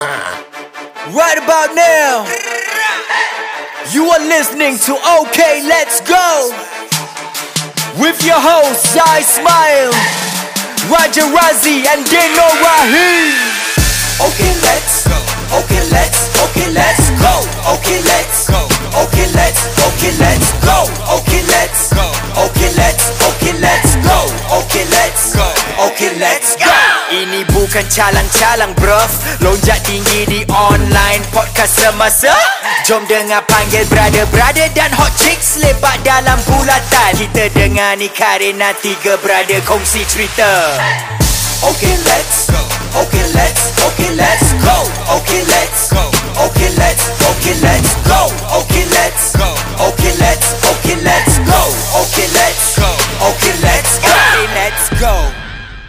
Right about now, you are listening to OK Let's Go with your hosts Zai Smile, Raja Razi and Dino Rahim. OK let's go, OK let's go, OK let's go, OK let's go, OK let's go, OK let's go, OK let's go, OK let's go, OK let's go, OK let's go. Ini bukan calang-calang bruv, lonjak tinggi di online podcast semasa. Jom dengar panggil brother-brother dan hot chicks lepak dalam bulatan. Kita dengar ni Karina tiga brother kongsi cerita. Okay let's go, okay let's go, okay let's go, okay let's go, okay let's go, okay let's go, okay let's go, okay let's go, okay let's go, okay let's go, okay let's go, okay let's go.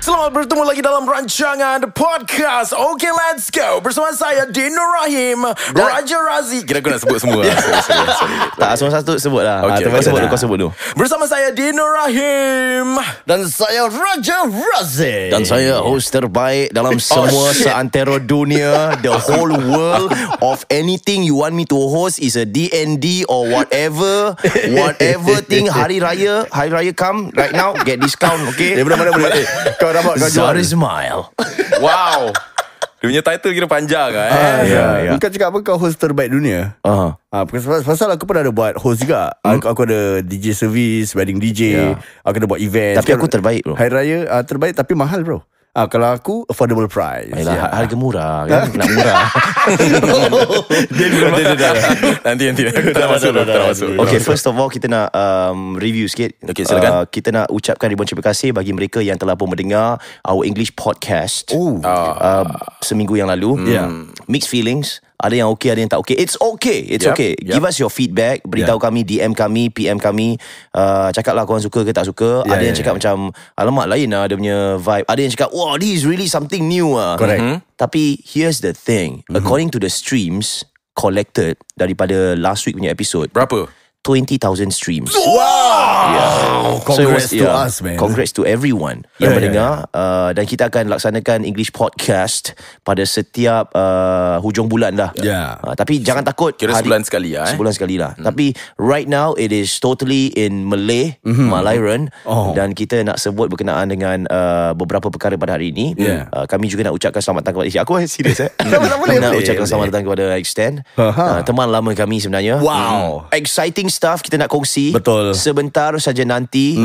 Selamat bertemu lagi dalam rancangan The Podcast OK Let's Go bersama saya Dino Rahim, Raja Razi. Kira aku nak sebut semua. sorry. Tak, semua satu sebut lah. Okay, kau sebut dulu. Bersama saya Dino Rahim. Dan saya Raja Razi. Dan saya host terbaik dalam semua seantero dunia. The whole world of anything you want me to host is a D&D or whatever thing. Hari Raya come right now, get discount, okay? Mana boleh. Kau Zari Smile. Wow. Dia punya title kira panjang Ya. Kau cakap apa kau host terbaik dunia? Pasal aku pernah ada buat host juga. Aku ada DJ service, wedding DJ. Aku ada buat event. Tapi aku terbaik bro. Hari Raya terbaik tapi mahal bro. Kalau aku affordable price. Ayolah, harga murah kan? Nak murah. Nanti kita masuk. Okay, first of all kita nak review sikit. Okay, silakan. Kita nak ucapkan ribuan terima kasih bagi mereka yang telah pun mendengar our English podcast seminggu yang lalu. Mixed feelings. Ada yang okay, ada yang tak okay. It's okay. Give us your feedback. Beritahu kami, DM kami, PM kami. Cakaplah korang suka ke tak suka. Ada yang cakap macam alamak lain lah dia punya vibe. Ada yang cakap wow, this is really something new lah. Correct. Tapi here's the thing. According to the streams collected daripada last week punya episode, Berapa? 20,000 streams. Wow. Congrats to us, man. Congrats to everyone yang mendengar. Dan kita akan laksanakan English podcast pada setiap hujung bulan lah. Tapi jangan takut. Kira sebulan sekali lah. Sebulan sekali lah. Tapi right now it is totally in Malay, Malairan. Dan kita nak sebut berkenaan dengan beberapa perkara pada hari ini. Kami juga nak ucapkan selamat datang kepada aku serius nak ucapkan selamat datang kepada Extend, teman lama kami sebenarnya. Wow. Exciting stuff kita nak kongsi. Betul. Sebentar saja nanti.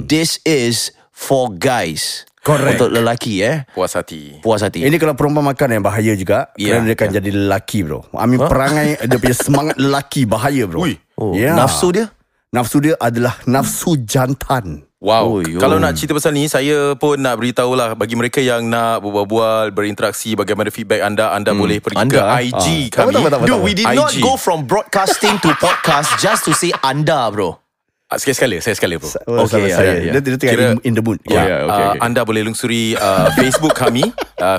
This is for guys. Correct. Untuk lelaki Puas hati. Ini kalau perempuan makan yang bahaya juga. Kerana dia akan jadi lelaki bro. Perangai dia punya semangat lelaki bahaya bro. Nafsu dia? Nafsu dia adalah nafsu jantan. Wow. Kalau nak cerita pasal ni, saya pun nak beritahu lah bagi mereka yang nak berbual, berinteraksi, bagaimana feedback anda boleh pergi ke IG kami. Dude, we did not go from broadcasting to podcast just to say anda bro. Sekali bro. Dia tengah in the mood. Anda boleh lungsuri Facebook kami,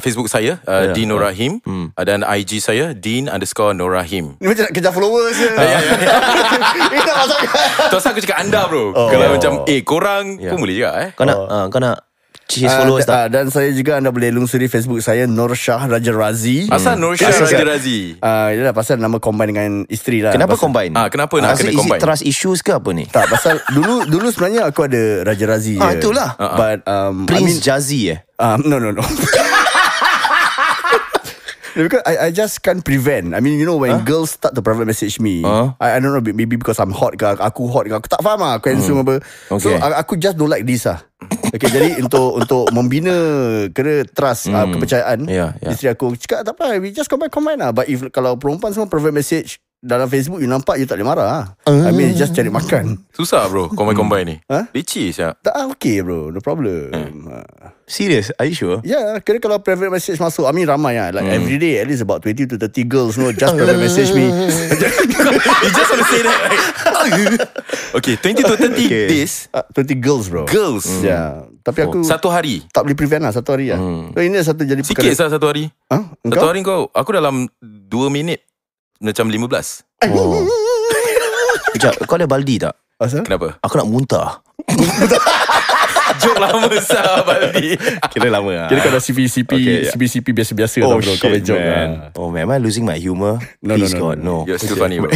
Facebook saya Dino Rahim, dan IG saya Dean_Norahim. Ni macam nak kejar followers je. Terus aku cakap anda bro. Kalau macam korang pun boleh juga Kau nak chase followers tak? Dan saya juga anda boleh lungsuri Facebook saya Norsyah Raja Razi. Asal Norsyah Raja Razi? Yalah pasal nama combine dengan isteri lah. Kenapa combine? Kenapa nak kena combine? Is it trust issues ke apa ni? Tak, pasal dulu sebenarnya aku ada Raja Razi je. Itulah. But Prince Jazzy no. Because I just can't prevent. I mean, you know, when girls start to private message me, I don't know, maybe because I'm hot ke, aku hot ke, aku tak faham lah, aku handsome apa. So aku just don't like this lah. Okay, jadi untuk membina kena trust, kepercayaan, isteri aku cakap tak apa, we just combine lah. But if kalau perempuan semua private message dalam Facebook, you nampak, you tak boleh marah lah. I mean, just cari makan. Susah bro, combine ni. Licin siap. Tak, okay bro, no problem. Serious? Are you sure? Yeah, kira kalau private message masuk, I mean ramai lah. Like every day, at least about 20 to 30 girls, just private message me. You just want to say that, right? Okay, 20 to 30 days. 20 girls bro. Girls? Yeah. Tapi aku satu hari? tak boleh prevent lah, satu hari lah. So ini satu jadi sikit lah satu hari. Engkau? Satu hari kau, aku dalam 2 minit macam 15. Sekejap, kau ada baldi tak? Asal? Kenapa? Aku nak muntah. Joke lama sah Baldi. Kira lama lah. Kira kau dah CBCP biasa-biasa Oh bro. Kau shit joke man. Oh man, am I losing my humor? Please God, no. You're still funny bro.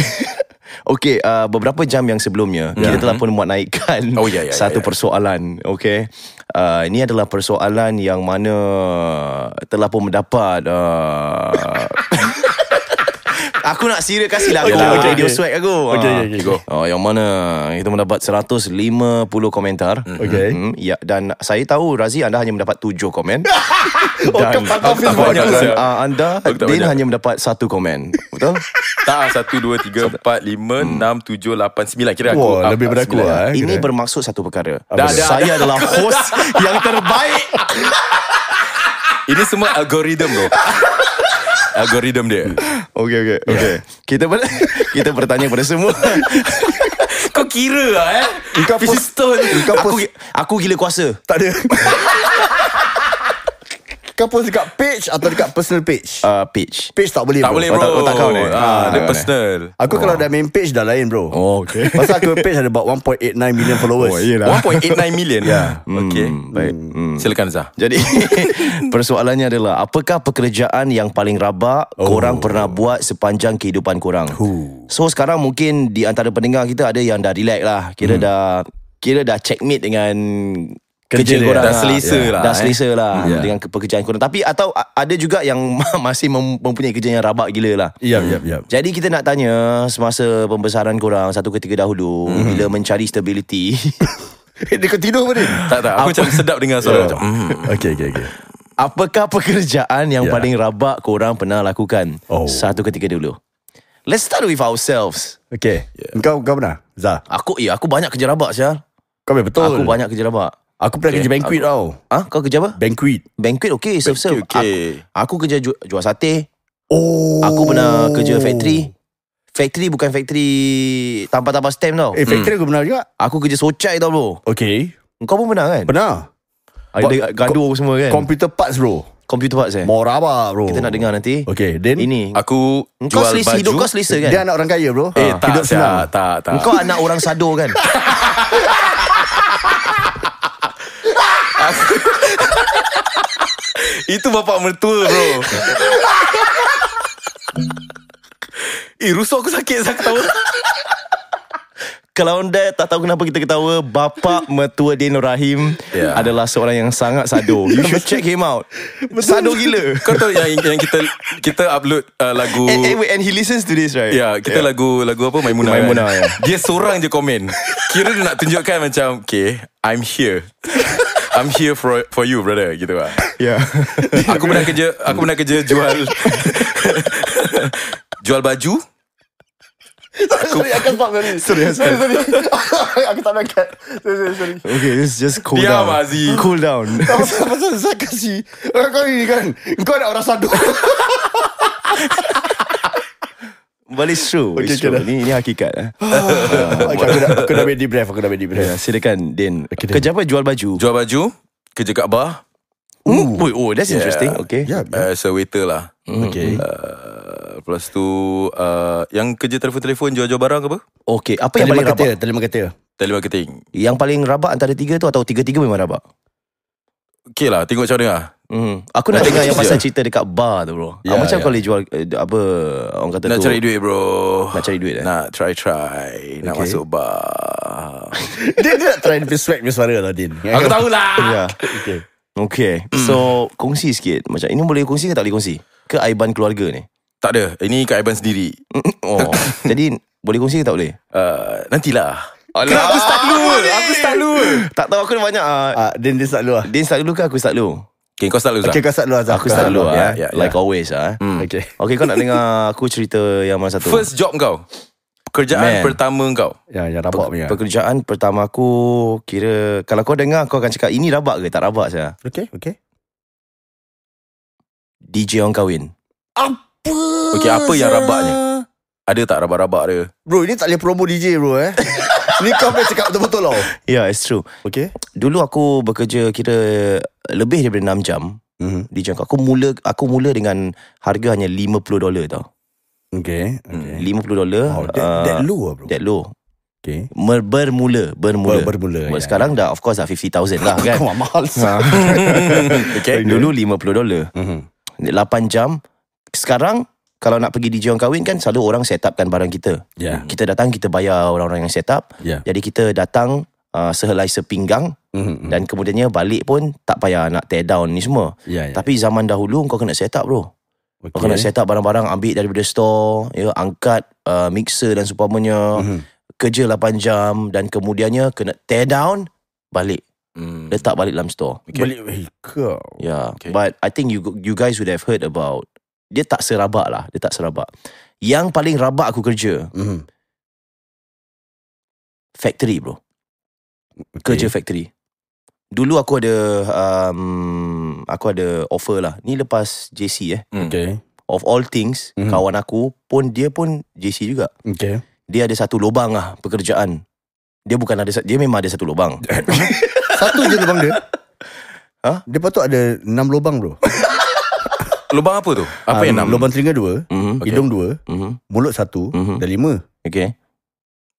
Okay, beberapa jam yang sebelumnya kita telah pun buat naikkan satu persoalan. Okay, ini adalah persoalan yang mana telah pun mendapat aku nak serius kasih lah radio swag aku. Okay, go. Yang mana kita mendapat 150 komentar. Okay. Ya, dan saya tahu Razi anda hanya mendapat 7 komen. Dan anda Din hanya mendapat 1 komen. Betul? Tak, 1, 2, 3, 4, 5, 6, 7, 8, 9. Kira aku lebih daripada aku lah. Ini bermaksud satu perkara. Saya adalah host yang terbaik. Ini semua algoritma bro. Algoritma dia. Okay. Kita bertanya kepada semua. Kau kira lah pistol. Aku gila kuasa. Tak ada. Kau post dekat page atau dekat personal page? Page. Page tak boleh bro. Tak boleh bro. Tak kau ni. Dia personal. Aku kalau dah main page dah lain bro. Okay. Pasal aku page ada about 1.89 million followers. 1.89 million. Okay. Baik. Silakan Zah. Jadi persoalannya adalah, apakah pekerjaan yang paling rabak korang pernah buat sepanjang kehidupan korang? So sekarang mungkin di antara pendengar kita ada yang dah relax lah. Kira dah checkmate dengan kerja korang, dah selesa lah. Dah selesa lah dengan pekerjaan korang. Tapi atau ada juga yang masih mempunyai kerja yang rabak gila lah. Ya. Jadi kita nak tanya, semasa pembesaran korang satu ketika dahulu, bila mencari stability. Dia kau tidur apa ni? Tak. Aku macam sedap dengar suara macam. Okay. Apakah pekerjaan yang paling rabak korang pernah lakukan satu ketika dulu? Let's start with ourselves. Okay. Kau pernah? Zah? Aku banyak kerja rabak Syah. Kau betul. Aku banyak kerja rabak. Aku pernah kerja banquet tau. Kau kerja apa? Banquet okay, serve. Okay. Aku kerja jual sate. Aku pernah kerja factory. Factory bukan factory tanpa stamp tau. Factory aku pernah juga. Aku kerja socai tau bro. Okay. Kau pun pernah kan? Pernah. Ada gaduh semua kan? Computer parts bro. Computer parts Mau rabak bro. Kita nak dengar nanti. Okay, then ini aku jual baju. Hidup kau selesa kan? Dia anak orang kaya bro. Tak. Kau anak orang sado kan? Itu bapak mertua bro. Rusuk aku sakit saya ketawa. Kalau anda tak tahu kenapa kita ketawa, bapa mertua Din Rahim adalah seorang yang sangat sado. You should check him out. Sado gila. Kau tahu yang kita upload lagu and he listens to this right? Kita lagu apa Maimunah kan? Dia seorang je komen. Kira dia nak tunjukkan macam, okay, I'm here for you brother, gitu lah. Aku pernah kerja jual baju. Sorry, I can't stop sorry. Aku tak nak cut. Sorry. Okay, just cool Diam, down. Aziz. Cool down. Pasal saya kasih kau ni kan. Kau ada orang sadu. But it's true. Okay, it's true. Ini hakikat. Aku dah ready breath. Silakan Din. Kerja apa? Jual baju? Jual baju. Kerja kat bar. That's interesting. Okay. As a waiter lah. Okay. Plus tu yang kerja telefon-telefon jual-jual barang ke apa? Okay. Apa yang paling rabak? Telemarketing. Yang paling rabak antara tiga tu atau tiga-tiga memang rabak? Okay lah, tengok macam mana lah. Aku nak dengar yang pasal cerita dekat bar tu bro. Macam kau boleh jual apa orang kata nak tu? Nak cari duit bro. Nak cari duit Nak try. Nak masuk bar. Dia nak try swag punya suara lah Din. Aku tahulah. Okay. So kongsi sikit. Macam ini boleh kongsi ke tak boleh kongsi? Ke aiban keluarga ni? Tak ada. Ini kat aiban sendiri. Jadi boleh kongsi ke tak boleh? Nantilah. Kenapa aku start dulu? Tak tahu, aku banyak. Din start dulu lah. Din start dulu ke aku start dulu? Okay, kau start dulu Zah. Okay, kau start dulu Azhar. Aku start dulu like yeah. always Okay, kau nak dengar aku cerita yang mana satu? First job kau. Pekerjaan pertama kau. Yang rabak punya. Pekerjaan pertama aku, kira kalau kau dengar kau akan cakap ini rabak ke tak rabak saya. Okay. DJ orang kahwin. Okay, apa yang rabaknya? Ada tak rabak-rabak dia? Bro, ini tak boleh promo DJ bro Ni kau boleh cakap betul-betul tau. It's true. Okay. Dulu aku bekerja kira lebih daripada 6 jam. DJ aku mula dengan harga hanya $50 tau. Okay. $50. That low bro. That low. Okay. Bermula. Ya, sekarang dah of course dah 50,000 lah kan. Mahal. Okay. Dulu $50. 8 jam. Sekarang kalau nak pergi DJ orang kahwin kan selalu orang set upkan barang kita. Yeah. Kita datang, kita bayar orang-orang yang set up. Yeah. Jadi kita datang sehelai sepinggang dan kemudiannya balik pun tak payah nak tear down ni semua. Tapi zaman dahulu kau kena set up bro. Kau kena set up barang-barang, ambil daripada store, angkat mixer dan seumpamanya. Kerja 8 jam dan kemudiannya kena tear down, balik. Letak balik dalam store. Balik vehicle. Yeah. But I think you guys would have heard about, dia tak serabak lah. Yang paling rabak aku kerja factory bro. Kerja factory. Dulu aku ada offer lah. Ni lepas JC Okay. Of all things, kawan aku pun, dia pun JC juga. Okay. Dia ada satu lubang lah pekerjaan. Dia memang ada satu lubang. Satu je lubang dia. Dia patut ada 6 lubang bro. Lubang apa tu? Apa yang 6? Lubang telinga 2, hidung 2, mulut 1, dan 5. Okay.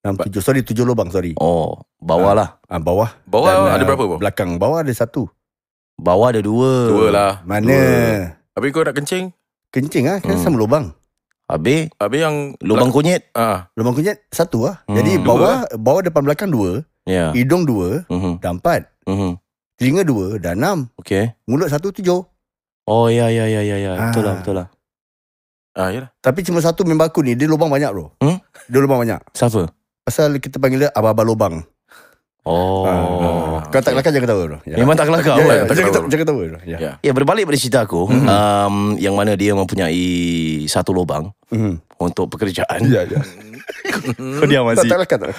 6, 7. Sorry, 7 lubang, sorry. Oh, bawah lah. Bawah. Bawah ada berapa bro? Belakang. Bawah ada 1. Bawah ada 2. 2 lah. Mana? Habis kau nak kencing? Kencing kan sama lubang. Habis yang lubang kunyit. Lubang kunyit 1 lah. Jadi bawah depan belakang 2, hidung 2, dah 4. Telinga 2, dah 6. Okay. Mulut 1, 7. Oh ya. Betul lah. Yalah. Tapi cuma satu member aku ni, dia lubang banyak bro. Dia lubang banyak. Siapa? Pasal kita panggil dia abah-abah lubang. Oh. Kau tak kelakar, jangan ketawa bro. Memang tak kelakar. Jangan ketawa bro. Ya, berbalik pada cerita aku, yang mana dia mempunyai satu lubang untuk pekerjaan. Ya. Kau diam masih. Tak kelakar.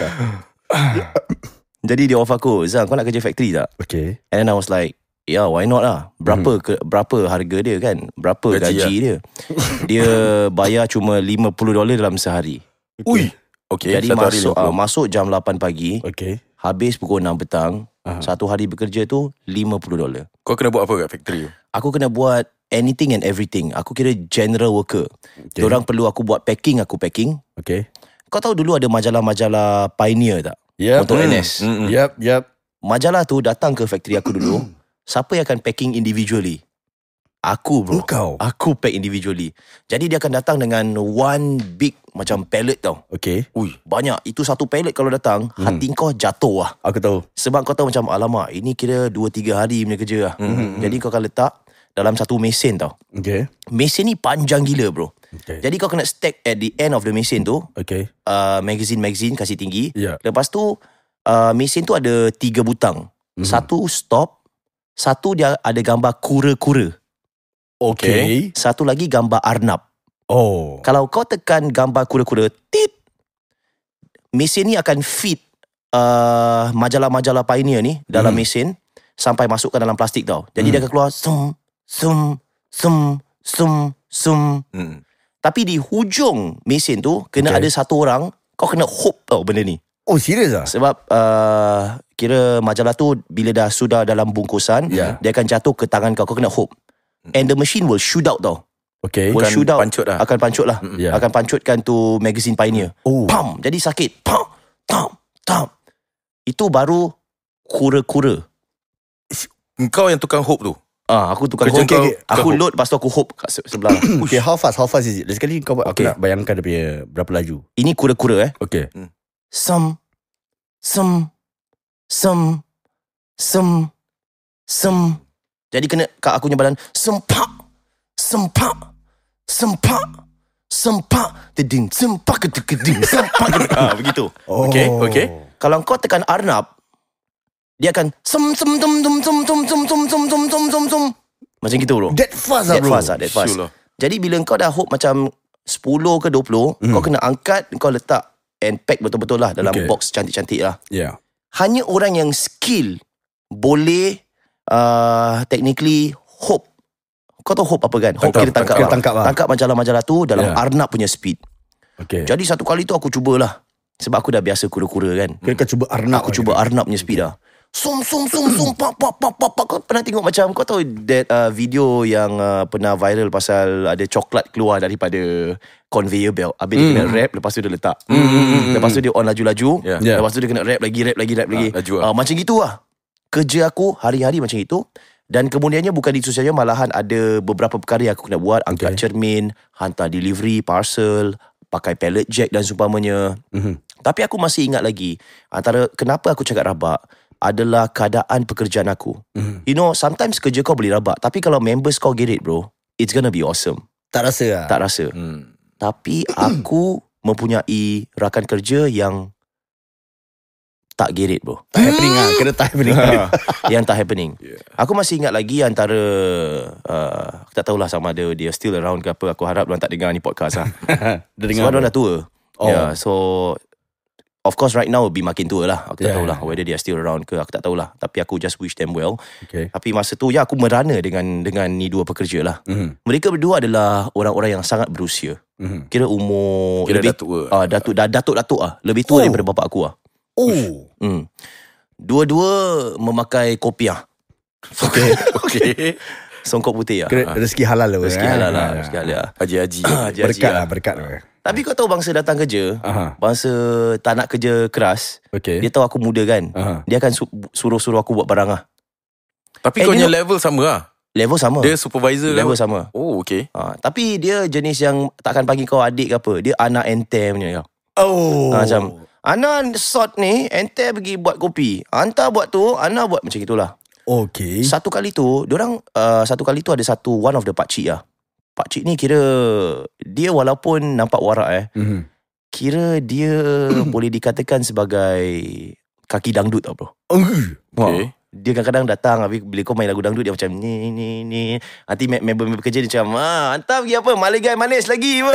Jadi dia offer aku, Zang, kau nak kerja factory tak? Okay. And then I was like, yeah, why not lah. Berapa harga dia kan? Berapa gaji dia? Dia bayar cuma $50 dalam sehari. Ui. Okay. Jadi masuk jam 8 pagi. Okay. Habis pukul 6 petang. Satu hari bekerja tu $50. Kau kena buat apa kat factory tu? Aku kena buat anything and everything. Aku kira general worker. Diorang perlu aku buat packing, aku packing. Okay. Kau tahu dulu ada majalah-majalah Pioneer tak? Yep. Untuk NS. Yep. Majalah tu datang ke factory aku dulu. Siapa yang akan packing individually? Aku bro. Kau. Aku pack individually. Jadi dia akan datang dengan one big macam pallet tau. Okay. Ui, banyak. Itu satu pallet kalau datang, hati kau jatuh lah. Aku tahu. Sebab kau tahu macam, alamak, ini kira 2-3 hari punya kerja lah. Jadi kau akan letak dalam satu mesin tau. Okay. Mesin ni panjang gila bro. Okay. Jadi kau kena stack at the end of the mesin tu. Okay. Magazine kasih tinggi. Yeah. Lepas tu mesin tu ada 3 butang. Satu stop. Satu dia ada gambar kura-kura. Okay. Satu lagi gambar arnab. Oh. Kalau kau tekan gambar kura-kura, tit, mesin ni akan feed majalah-majalah Pioneer ni dalam mesin sampai masukkan dalam plastik tau. Jadi dia akan keluar sum. Tapi di hujung mesin tu kena ada satu orang, kau kena hope tau benda ni. Oh, serius ah? Sebab kira majalah tu bila dah sudah dalam bungkusan, dia akan jatuh ke tangan kau kena hope. And the machine will shoot out tau. Okay. Will shoot out. Akan pancut lah. Yeah. Akan pancutkan tu magazine Pioneer. Pam. Jadi sakit. Pam. Tam. Itu baru kura-kura. Engkau yang tukang hope tu? Aku tukang Kerja hope. Aku load, lepas tu aku hope kat sebelah. Okay, how fast is it? Sekali kau aku nak bayangkan dia punya berapa laju. Ini kura-kura Okay. Sem. Jadi kena kat aku punya badan. Sempak. Deding. Sempak keding. Sempak. Begitu. Okay. Kalau kau tekan arnab, dia akan sem. Macam gitu bro. That fast That bro. fast. Jadi bila kau dah hope macam 10 ke 20, kau kena angkat, kau letak and pack betul-betul lah dalam box cantik-cantik lah. Yeah. Hanya orang yang skill boleh technically hope. Kau tahu hope apa kan? Hope kira tangkap lah. Tangkap majalah-majalah tu dalam arnab punya speed. Okay. Jadi satu kali tu aku cubalah. Sebab aku dah biasa kura-kura kan. Kau cuba arnab. Aku cuba arnab punya speed lah. Sum pop. Kau pernah tengok macam, kau tahu that video yang pernah viral pasal ada coklat keluar daripada conveyor belt. Habis dia kena wrap, lepas tu dia letak. Lepas tu dia on laju-laju. Lepas tu dia kena wrap lagi. Macam gitu lah. Kerja aku hari-hari macam itu. Dan kemudiannya bukan itu saja, malahan ada beberapa perkara yang aku kena buat. Angkat cermin, hantar delivery, parcel, pakai pallet jack dan seumpamanya. Tapi aku masih ingat lagi, antara kenapa aku cakap rabak adalah keadaan pekerjaan aku. You know, sometimes kerja kau boleh rabak, tapi kalau members kau get it, bro, it's gonna be awesome. Tak rasa lah. Tak rasa. Tapi aku mempunyai rakan kerja yang tak get it, bro. Tak happening lah. Kena tak happening. Yang tak happening. Aku masih ingat lagi antara aku tak tahulah sama ada dia still around ke apa. Aku harap diorang tak dengar ni podcast lah. Dia dengar. Sebab diorang dah tua. So of course right now be makin tua lah. Aku tak tahulah whether they are still around ke. Aku tak tahulah. Tapi aku just wish them well. Tapi masa tu aku merana dengan ni dua pekerja lah. Mereka berdua adalah orang-orang yang sangat berusia. Kira umur kira lebih datuk lah. Lebih tua daripada bapak aku lah. Dua-dua memakai kopiah. Songkok putih lah. Rezeki halal lah. Rezeki halal lah. Haji-haji. Berkat lah. Tapi kau tahu bangsa datang kerja, bangsa tak nak kerja keras, dia tahu aku muda kan, dia akan suruh aku buat barang lah. Tapi kau punya level sama lah. Level sama. Dia supervisor level sama. Oh, okay. Tapi dia jenis yang takkan panggil kau adik ke apa. Dia anak ente punya. Macam Ana sort ni, ente pergi buat kopi. Anta buat tu, Ana buat macam itulah. Okay. Satu kali tu ada one of the pakcik lah. Pakcik ni kira dia walaupun nampak warak kira dia boleh dikatakan sebagai kaki dangdut tau, bro. Okay. Dia kadang-kadang datang, habis bila kau main lagu dangdut dia macam ni. Nanti member kerja dia macam, hantar pergi apa, Maligai manis lagi apa.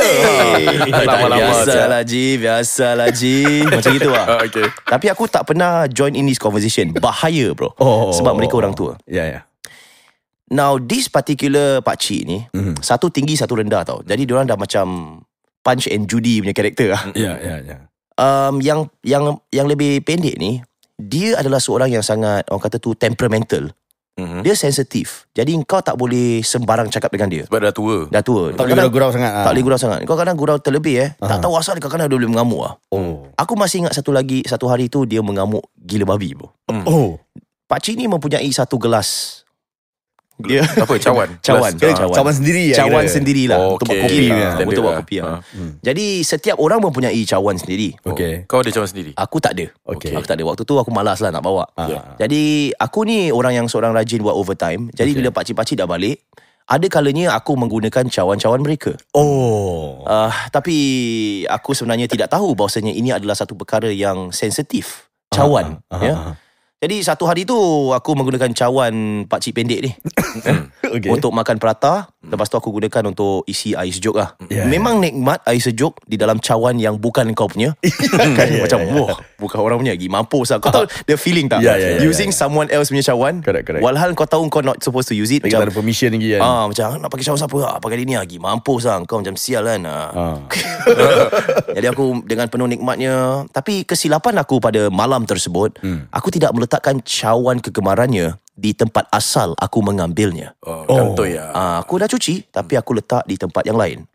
Biasalah Ji. Macam gitu lah. Okay. Tapi aku tak pernah join in this conversation. Bahaya, bro. Sebab mereka orang tua. Now this particular pakcik ni, satu tinggi satu rendah tau. Jadi diorang dah macam Punch and Judy punya karakter lah. Yang lebih pendek ni, dia adalah seorang yang sangat, orang kata tu, temperamental. Dia sensitif. Jadi kau tak boleh sembarang cakap dengan dia. Sebab dah tua. Tak boleh gurau sangat. Tak boleh gurau sangat. Kau kadang gurau terlebih tak tahu asal dia kadang-kadang dia boleh mengamuk lah. Aku masih ingat satu hari tu dia mengamuk gila babi, bro. Pakcik ni mempunyai satu gelas. Dia apa? Cawan sendiri. Cawan sendirilah. Untuk buat kopi lah. Untuk buat kopi lah. Jadi setiap orang mempunyai cawan sendiri. Kau ada cawan sendiri? Aku tak ada. Aku tak ada. Waktu tu aku malas lah nak bawa. Jadi aku ni orang yang seorang rajin buat overtime. Jadi bila pakcik-pakcik dah balik, ada kalanya aku menggunakan cawan-cawan mereka. Tapi aku sebenarnya tidak tahu bahawasanya ini adalah satu perkara yang sensitif. Cawan. Jadi satu hari tu aku menggunakan cawan pakcik pendek ni untuk makan prata. Lepas tu aku gunakan untuk isi air sejuk lah. Memang nikmat air sejuk di dalam cawan yang bukan kau punya. Kan macam wah, bukan orang punya lagi. Mampus lah. Kau tahu the feeling tak? Using someone else punya cawan. Correct. Walhal kau tahu kau not supposed to use it. Macam tak ada permission lagi kan. Macam nak pakai cawan siapa? Pakai dia ni lagi. Mampus lah. Kau macam sial kan. Jadi aku dengan penuh nikmatnya. Tapi kesilapan aku pada malam tersebut, aku tidak meletakkan cawan kegemarannya di tempat asal aku mengambilnya. Kantoi ya. Aku dah cuci, tapi aku letak di tempat yang lain.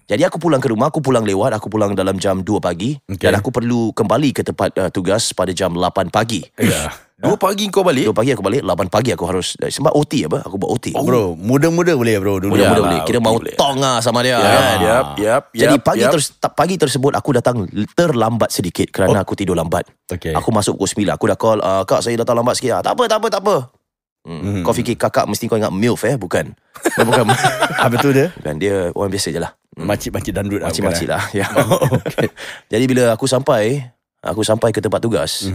Jadi aku pulang ke rumah, aku pulang lewat, aku pulang dalam jam 2 pagi. Dan aku perlu kembali ke tempat tugas pada jam 8 pagi. 2 pagi kau balik? 2 pagi aku balik, 8 pagi aku harus, sebab OT apa? Aku buat OT. Bro, muda-muda boleh bro. Muda boleh. Kira mau tong lah sama dia. Jadi pagi tersebut aku datang terlambat sedikit kerana aku tidur lambat. Aku masuk pukul 9. Aku dah call, kak saya datang lambat sikit. Tak apa. Kau fikir kakak mesti kau ingat MILF Bukan. Betul dia? Bukan, dia orang biasa je lah. Makcik-makcik dandut lah. Makcik-makcik lah. Jadi bila aku sampai ke tempat tugas,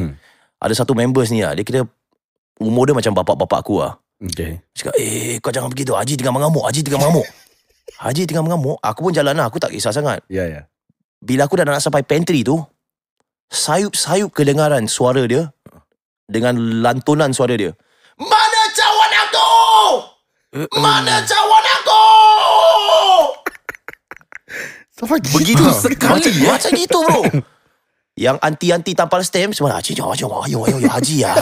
ada satu members ni lah, dia kira umur dia macam bapak-bapak aku lah. Cakap, kau jangan begitu, Haji tengah mengamuk. Aku pun jalan lah, aku tak kisah sangat. Bila aku dah nak sampai pantry tu, sayup-sayup kedengaran suara dia dengan lantunan suara dia. Mana cawan aku? Sampai begitu sekali. Macam gitu bro. Yang anti-anti tampal stamp semua Haji Haji ya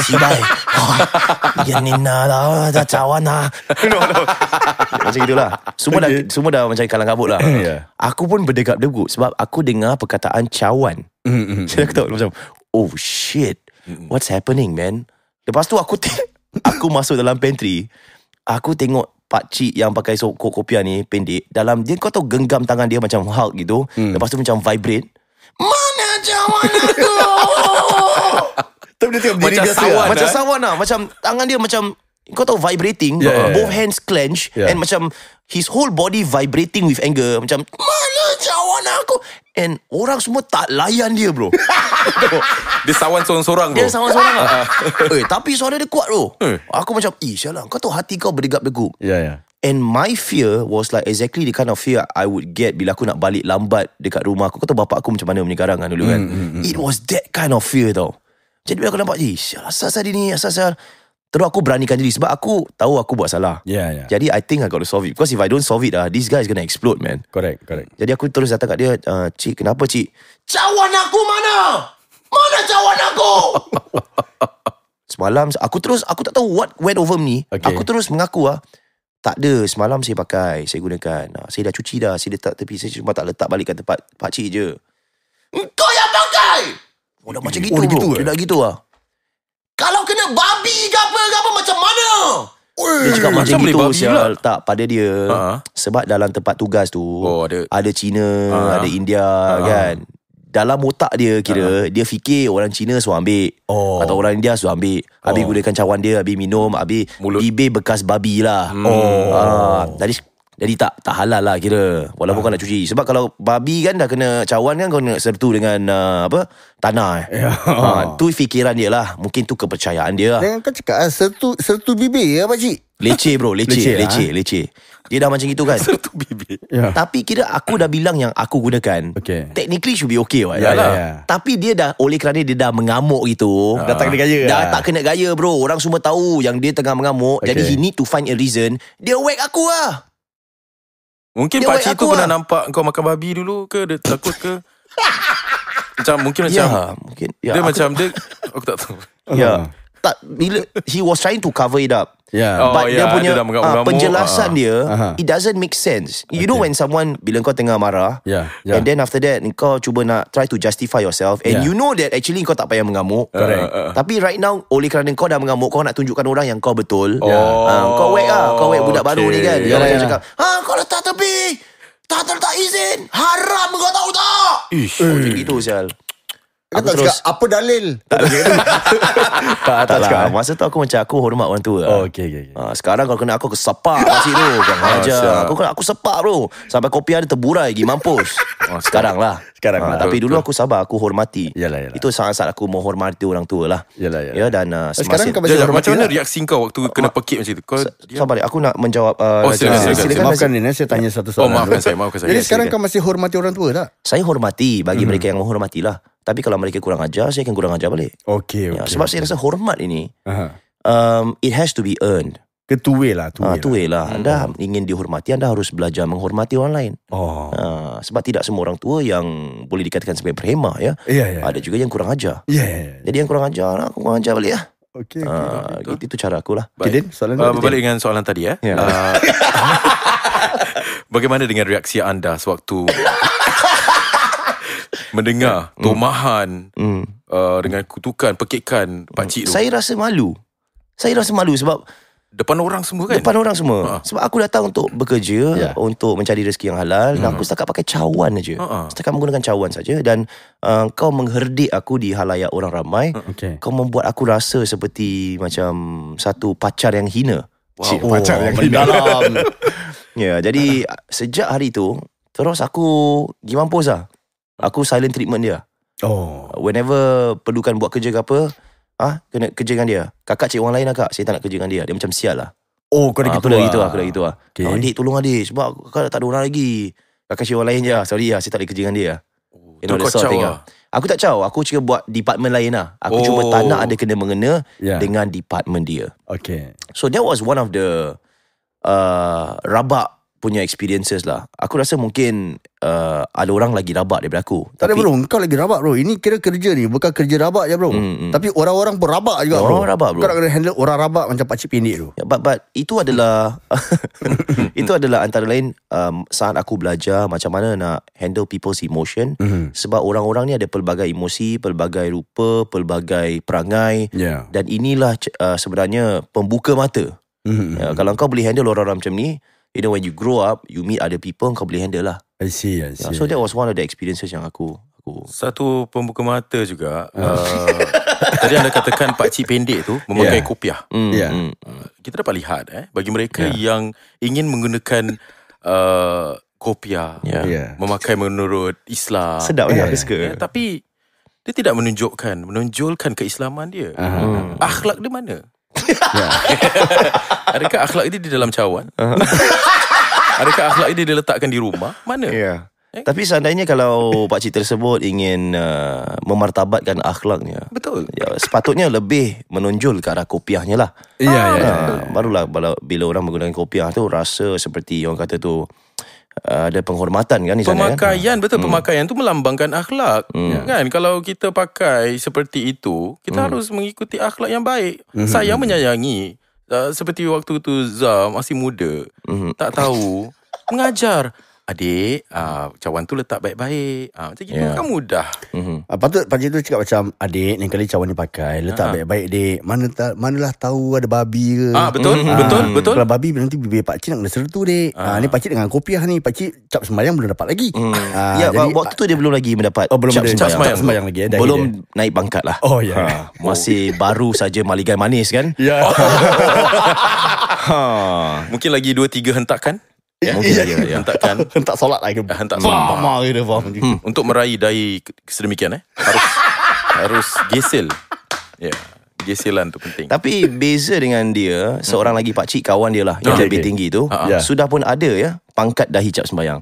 Sibai Yang nina dah cawan lah. Macam itulah. Semua dah macam kalang kabut lah. Aku pun berdegap-degup sebab aku dengar perkataan cawan. Saya tahu macam oh shit, what's happening man. Lepas tu aku masuk dalam pantry. Aku tengok pakcik yang pakai kopiah ni pendek dalam dia, kau tahu genggam tangan dia macam Hulk gitu. Lepas tu macam vibrate. Mana cawan aku? Macam sawan Macam sawan lah. Macam tangan dia macam, kau tahu vibrating. Both hands clench. And macam his whole body vibrating with anger. Macam mana cawan aku? And orang semua tak layan dia bro. Dia sawan sorang-sorang bro. Dia sawan-sorang lah. Tapi suara dia kuat bro. Aku macam sialah, kau tahu hati kau berdegup-degup. And my fear was like exactly the kind of fear I would get bila aku nak balik lambat dekat rumah aku. Kau tahu bapak aku macam mana punya garang kan dulu kan. It was that kind of fear tau. Jadi bila aku nampak asal ni asal. Terus aku beranikan diri sebab aku tahu aku buat salah. Jadi I think I got to solve it. Because if I don't solve it this guy is gonna explode man. Correct. Jadi aku terus datang kat dia, cik kenapa cik? Cawan aku mana? Mana cawan aku? Semalam aku tak tahu what went over me. Aku terus mengaku tak ada, semalam saya pakai, saya gunakan. Saya dah cuci dah, saya letak tepi, saya cuma tak letak balik kat tempat pakcik je. Kau yang pakai? Dah macam gitu bro. Dia dah gitu lah. Kalau kena babi ke apa macam mana? Dia cakap macam gitu sial. Tak, pada dia sebab dalam tempat tugas tu ada Cina, ada India kan. Dalam otak dia kira dia fikir orang Cina suruh ambil atau orang India suruh ambil. Habis gunakan cawan dia, habis minum, habis bibir bekas babi lah. Jadi tak halal lah kira. Walaupun kau nak cuci. Sebab kalau babi kan dah kena cawan kan, kau nak sertu dengan tanah. Tu fikiran dia lah. Mungkin tu kepercayaan dia. Jangan kau cakap sertu bibir ya pakcik. Leceh bro, leceh. Dia dah macam gitu kan. Sertu bibir. Tapi kira aku dah bilang yang aku gunakan. Technically should be okay right? Tapi dia dah, oleh kerana dia dah mengamuk gitu, dah tak kena gaya. Dah tak kena gaya bro. Orang semua tahu yang dia tengah mengamuk. Jadi he need to find a reason. Dia whack aku lah. Mungkin pakcik tu pernah nampak kau makan babi dulu ke? Dia takut ke? Mungkin dia macam dia, aku tak tahu. Tak, bila he was trying to cover it up. But dia punya penjelasan dia, it doesn't make sense. You know when someone, bila kau tengah marah, and then after that kau cuba nak try to justify yourself, and you know that actually kau tak payah mengamuk. Tapi right now, oleh kerana kau dah mengamuk, kau nak tunjukkan orang yang kau betul. Kau whack kau whack budak baru ni kan. Dia macam cakap, kau letak tepi, tak izin, haram kau tahu tak? Macam gitu sial. Aku tak cakap apa dalil. Tak lah. Masa tu aku macam, aku hormat orang tua. Okay. Sekarang kalau kena aku sepak makcik tu. Aku sepak bro. Sampai kopi ada terburai lagi, mampus. Sekarang lah. Tapi dulu aku sabar, aku hormati. Yalah. Itu saat-saat aku menghormati orang tua lah. Yalah. Dan sekarang kau masih hormati. Macam mana reaksi kau waktu kena pekik macam tu? Sabar, aku nak menjawab. Silakan. Maafkan ni, saya tanya satu soalan. Maafkan saya. Jadi sekarang kau masih hormati orang tua tak? Saya hormati bagi mereka yang menghormati lah. Tapi kalau mereka kurang ajar, saya akan kurang ajar balik. Okay. Sebab saya rasa hormat ini, it has to be earned. Two way lah. Anda ingin dihormati, anda harus belajar menghormati orang lain. Sebab tidak semua orang tua yang boleh dikatakan sebagai berhemah ya. Ada juga yang kurang ajar. Jadi yang kurang ajar, aku kurang ajar balik ya. Okay. Itu cara aku lah. Balik dengan soalan tadi ya. Bagaimana dengan reaksi anda sewaktu mendengar tomahan dengan kutukan, pekikan pakcik tu? Saya rasa malu sebab depan orang semua kan? Depan orang semua. Sebab aku datang untuk bekerja, untuk mencari rezeki yang halal, dan aku setakat pakai cawan aja. Setakat menggunakan cawan saja. Dan kau mengherdik aku di halayak orang ramai. Kau membuat aku rasa seperti macam satu pacar yang hina. Pacar yang hina. Jadi sejak hari tu, terus aku pergi mampus lah. Aku silent treatment dia. Whenever perlukan buat kerja ke apa, kena kerja dengan dia. Kakak cik orang lain lah kak, saya tak nak kerja dengan dia. Dia macam sial lah. Kau dah gitu lah. Aku dah gitu lah. Adik tolong adik, sebab kakak tak ada orang lagi. Kakak cik orang lain je. Sorry lah, saya tak boleh kerja dengan dia. Itu kau caw lah. Aku tak caw. Aku cuma buat department lain lah. Aku cuma tak nak ada kena-mengena dengan department dia. Okay. So that was one of the rabak punya experiences lah. Aku rasa mungkin ada orang lagi rabak daripada aku. Tak ada bro, kau lagi rabak bro. Ini kira kerja ni bukan kerja rabak je bro. Tapi orang-orang pun rabak juga bro. Orang rabak bro. Kau nak kena handle orang rabak macam pakcik pendek tu. But itu adalah itu adalah antara lain saat aku belajar macam mana nak handle people's emotion. Sebab orang-orang ni ada pelbagai emosi, pelbagai rupa, pelbagai perangai. Dan inilah sebenarnya pembuka mata. Kalau kau boleh handle orang-orang macam ni, you know, when you grow up, you meet other people, kau boleh handle lah. I see. So that was one of the experiences yang aku satu pembuka mata juga. Tadi anda katakan pakcik pendek tu memakai kopiah. Kita dapat lihat bagi mereka yang ingin menggunakan kopiah, memakai menurut Islam. Sedap aku suka. Tapi dia tidak menonjolkan keislaman dia. Akhlak dia mana? Adakah akhlak ini di dalam cawan? Adakah akhlak ini diletakkan di rumah? Mana? Tapi seandainya kalau pakcik tersebut ingin memartabatkan akhlaknya, betul. Sepatutnya lebih menonjol ke arah kopiahnya lah. Barulah bila orang menggunakan kopiah tu rasa seperti orang kata tu ada penghormatan kan di sana. Pemakaian kan? Betul, pemakaian tu melambangkan akhlak. Kan kalau kita pakai seperti itu, kita harus mengikuti akhlak yang baik. Sayang menyayangi. Seperti waktu tu Zam masih muda, tak tahu mengajar. Adik, cawan tu letak baik-baik. Macam gitu kan mudah. Patut pakcik tu cakap macam, adik, lain kali cawan ni pakai, letak baik-baik dek. Manalah tahu ada babi ke. Betul. Kalau babi nanti bibir pakcik nak kena sertu dek. Ni pakcik dengan kopiah ni, pakcik cap sembahyang belum dapat lagi. Jadi, waktu tu dia belum lagi mendapat cap sembahyang lagi. Belum naik pangkat lah. Masih baru saja maligai manis kan. Mungkin lagi 2-3 hentakan. Hentak solat lagi. Hentak solat. Untuk meraih dahi sedemikian harus gesel. Geselan tu penting. Tapi beza dengan dia, seorang lagi pakcik kawan dia lah yang lebih tinggi tu, sudah pun ada pangkat dahi cap sembahyang.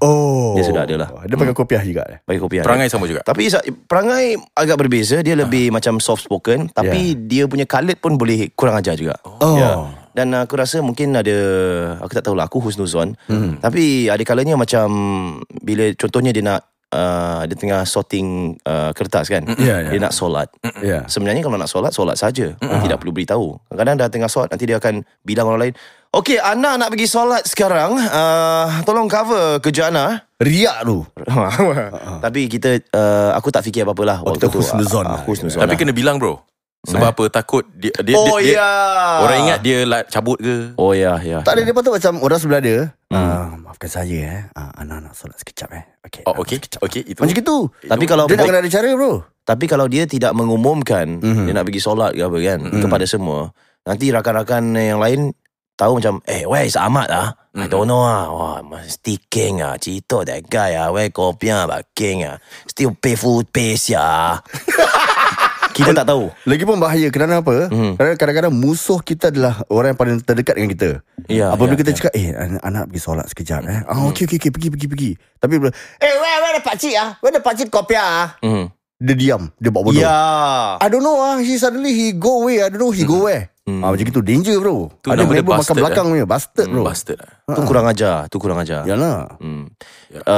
Dia sudah ada lah. Dia pakai kopiah juga. Pakai kopiah. Perangai sama juga. Tapi perangai agak berbeza. Dia lebih macam soft spoken. Tapi dia punya kalit pun boleh kurang ajar juga. Dan aku rasa mungkin ada, aku tak tahulah, aku husnuzon. Tapi ada kalanya macam bila contohnya dia nak dia tengah sorting kertas kan. Dia nak solat. Sebenarnya kalau nak solat saja. Tidak perlu beritahu. Kadang-kadang dah tengah solat, nanti dia akan bilang orang lain, okey, Ana nak pergi solat sekarang, tolong cover kerja Ana. Riak tu. Tapi kita aku tak fikir apa-apa lah waktu tu. Husnuzon. Tapi kena bilang bro. Sebab apa? Takut dia orang ingat dia cabut ke? Tak ada, dia patut macam orang sebelah dia. Maafkan saya Ana nak solat sekejap Okey, itu. Macam gitu. Tapi kalau dia nak kena ada cara bro. Tapi kalau dia tidak mengumumkan dia nak pergi solat ke apa kan, kepada semua, nanti rakan-rakan yang lain tahu macam, where is Ahmad lah? I don't know Wah, mesti king Cito that guy where kopiah king still pay full pace Kita tak tahu. Lagipun bahaya. Kerana apa? Kerana kadang-kadang musuh kita adalah orang yang paling terdekat dengan kita. Apabila kita cakap, anak pergi solat sekejap okey, pergi. Tapi where the pakcik where the pakcik kopiah dia diam. Dia buat bodoh. I don't know he go away. I don't know he go where. Macam itu danger bro. Ada member makan belakang punya. Bastard bro. Bastard. Tu kurang ajar. Yalah.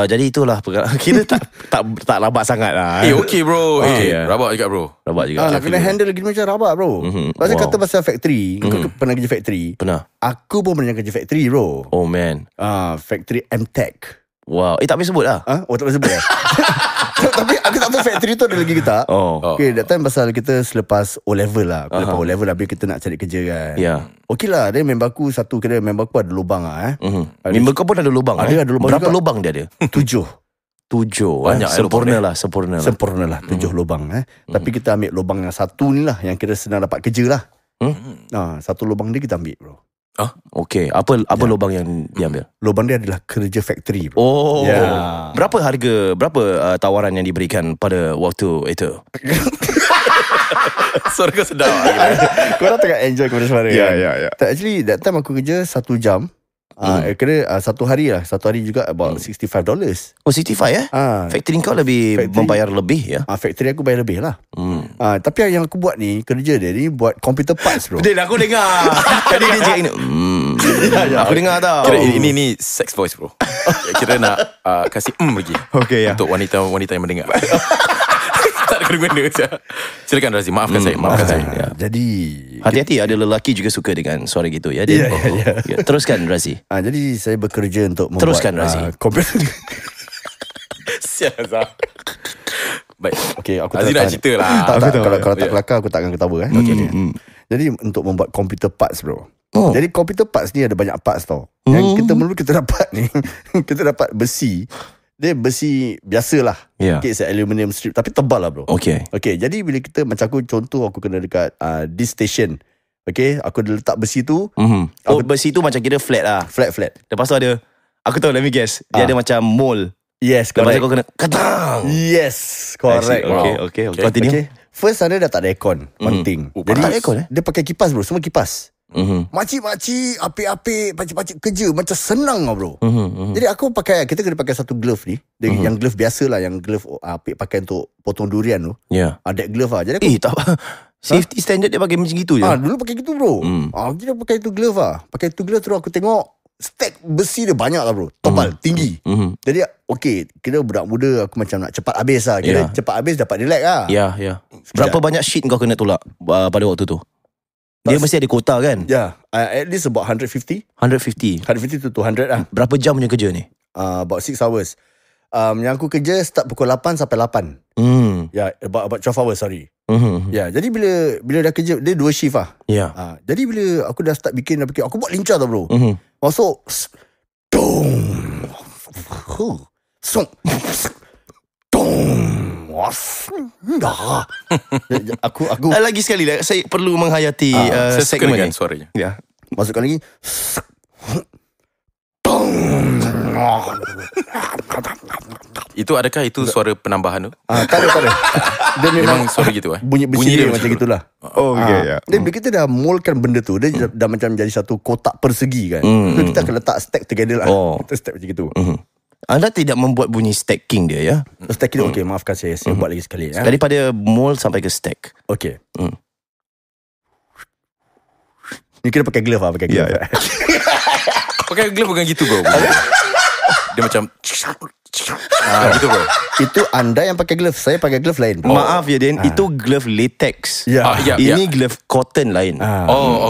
Jadi itulah kita tak rabak sangat lah. Okey bro. Rabak juga bro. Nak kena handle lagi macam rabak bro. Pasal kata pasal factory. Kau pernah kerja factory? Pernah. Aku pun pernah kerja factory bro. Oh man. Factory MTech. Wow. Tak boleh sebut lah. Tak boleh sebut Tapi aku tak tahu factory tu ada lagi ke tak. Okay, that time pasal kita selepas O-level lah. Lepas O-level habis kita nak cari kerja kan. Okey lah. Dia member aku satu kira member aku ada lubang Member kau pun ada lubang. Ada lubang. Berapa juga. lubang dia ada? 7. Banyak. Sempurna lah. 7 lubang Tapi kita ambil lubang yang satu ni lah, yang kira senang dapat kerja lah. Satu lubang dia kita ambil bro. Okey, apa lubang yang diambil? Lubang dia adalah kerja factory bro. Berapa harga, berapa tawaran yang diberikan pada waktu itu? Suara kau sedap. Korang tengah enjoy kepada suara kan? Actually that time aku kerja 1 jam. Kira satu hari juga about $65. Oh, 65 Factory kau lebih membayar lebih ya? Factory aku bayar lebih lah. Tapi yang aku buat ni, kerja dia ni buat computer parts bro. Betul, aku dengar. Tadi dia cakap ini Aku dengar tau. Kira ini sex voice bro. Kira nak kasih lagi. Okay, ya. Untuk wanita yang mendengar. Tak ada kena-kena. Silakan Razi, maafkan saya. Jadi hati-hati, ada lelaki juga suka dengan suara gitu ya. Teruskan Razi. Jadi saya bekerja untuk membuat Teruskan Razi. Sial Azhar. Baik. Okay, aku Razi nak cerita lah. Kalau tak kelakar aku tak akan ketawa Jadi untuk membuat computer parts bro. Jadi computer parts ni ada banyak parts tau. Yang kita dapat ni kita dapat besi. Dia besi biasalah. Okay, it's aluminium strip tapi tebal lah bro. Okay, jadi bila kita macam aku kena dekat this station. Okay, aku letak besi tu. Besi tu macam kira flat lah. Flat. Lepas tu ada, aku tahu, let me guess, dia ada macam mold. Yes, lepas correct. tu kau kena ketang. Yes, correct. Okay. Continue. First sana dah tak ada aircon. One thing. Jadi tak ada aircon dia pakai kipas bro. Semua kipas. Makcik-makcik, apik-apik, pakcik-pakcik kerja macam senang lah bro. Jadi kita kena pakai satu glove ni. Yang glove biasa lah. Yang glove apik pakai untuk potong durian tu. That glove lah. Jadi tak safety standard dia pakai macam gitu je. Dulu pakai gitu bro. Kita pakai itu glove lah. Pakai itu glove terus aku tengok stack besi dia banyak lah bro. Tebal, tinggi. Jadi kira budak muda aku macam nak cepat habis lah. Kira cepat habis dapat relax lah. Ya. Berapa banyak sheet kau kena tolak pada waktu tu? Dia mesti ada kota kan? At least about 150 to 200 lah. Berapa jam punya kerja ni? About 6 hours. Yang aku kerja start pukul 8 sampai 8. About 12 hours sorry. Jadi bila dah kerja, dia 2 shift lah. Jadi bila aku dah start bikin, aku buat lincah tau bro. Masuk aku lagi sekali lah, saya perlu menghayati segmen ni. Suaranya. Masukkan lagi. Adakah itu suara penambahan tu? Tak ada. Dia memang suara gitu bunyi dia macam gitulah. Dia bila kita dah moldkan benda tu, dia dah macam jadi satu kotak persegi kan. So kita akan letak stack together lah. Kita stack macam gitu. Anda tidak membuat bunyi stacking dia ya? Stacking okay, maafkan saya buat lagi sekali. Daripada mold sampai ke stack. Okay. Ni kira pakai glove lah. Pakai glove Pakai glove bukan gitu bro. Dia macam gitu bro. Itu anda yang pakai glove. Saya pakai glove lain. Maaf ya Din, itu glove latex. Ini glove cotton lain.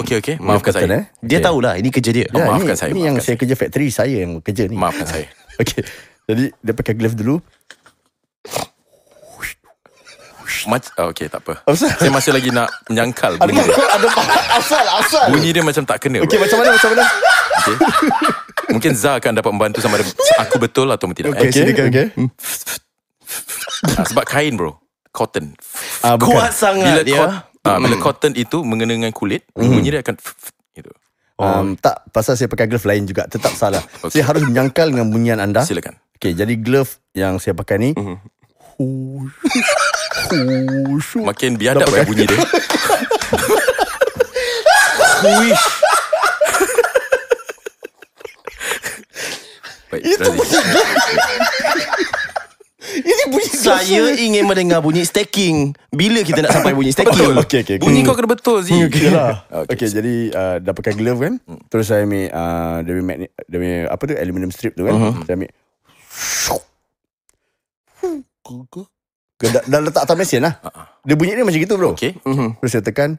Okay. Maafkan saya. Dia tahulah ini kerja dia. Maafkan saya. Ini yang saya kerja factory, saya yang kerja ni. Maafkan saya. Okay. Jadi dia pakai glove dulu. Okay, tak apa. Saya masih lagi nak menyangkal bunyi dia. Ada asal. Bunyi dia macam tak kena. Okay, macam mana? Okay. Mungkin Zah akan dapat membantu sama ada aku betul atau tidak. Okay. Sebab kain bro, cotton. Kuat sangat dia. Bila cotton itu mengena dengan kulit, bunyi dia akan gitu. Tak, pasal saya pakai glove lain juga. Tetap salah. Saya harus menyangkal dengan bunyian anda. Silakan. Okay, jadi glove yang saya pakai ni makin biadab bunyi dia. Baik, itu bunyi. Ini bunyi. Saya ingin mendengar bunyi stacking. Bila kita nak sampai bunyi stacking? Okay. Bunyi kau kena betul sih. Okay, jadi dah pakai glove kan. Terus saya ambil dia punya apa tu, aluminium strip tu kan. Saya ambil dah letak atas mesin lah. Dia bunyi dia macam gitu bro. Okay. Terus saya tekan.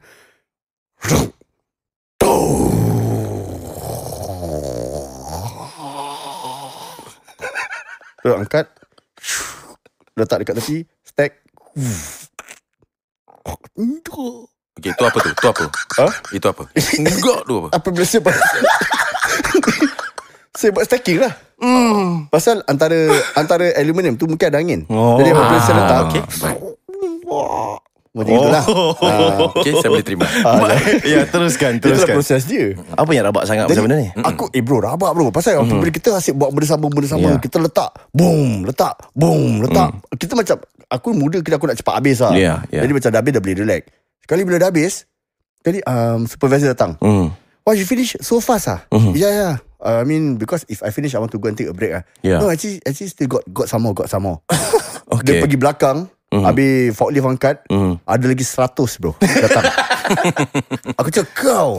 Terus angkat. Letak dekat tepi. Stack. Okay, itu apa tu? Itu apa? Enggak tu apa? Apa bila saya buat saya buat stacking lah. Pasal antara aluminium tu mungkin ada angin. Jadi apabila saya letak macam itulah. Okay, saya boleh terima. Ya, teruskan. Itulah proses dia. Apa yang rabak sangat macam mana ni? Aku bro, rabak bro. Pasal apabila kita asyik buat benda sama, kita letak boom, letak. Kita macam, aku muda, aku nak cepat habis lah. Jadi macam dah habis dah boleh relax. Sekali bila dah habis, jadi supervisor datang. Why you finish so fast ah? Yeah. I mean, because if I finish, I want to go and take a break ah. No, actually still got some more. Okay. Dia pergi belakang. Habis forklift angkat, ada lagi 100 bro datang. Aku cakap kau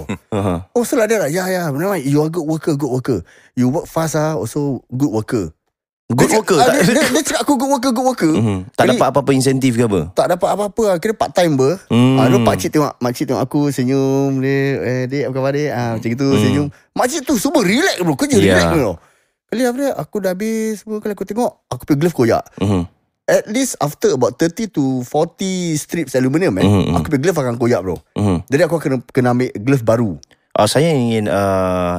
oh salah dia lah. Ya memang you are good worker. You work fast also good worker. Good worker dia cakap aku good worker. Tak dapat apa-apa insentif ke apa? Tak dapat apa-apa lah. Kira part time ber. Makcik tengok aku senyum dia, dek apa khabar dek, macam gitu senyum. Makcik tu semua relax bro. Kerja relax bro. Kali apa dia, aku dah habis semua. Kali aku tengok, aku pergi glove koyak. At least after about 30 to 40 strips aluminium aku pergi glove akan koyak bro. Jadi aku kena ambil glove baru. Saya ingin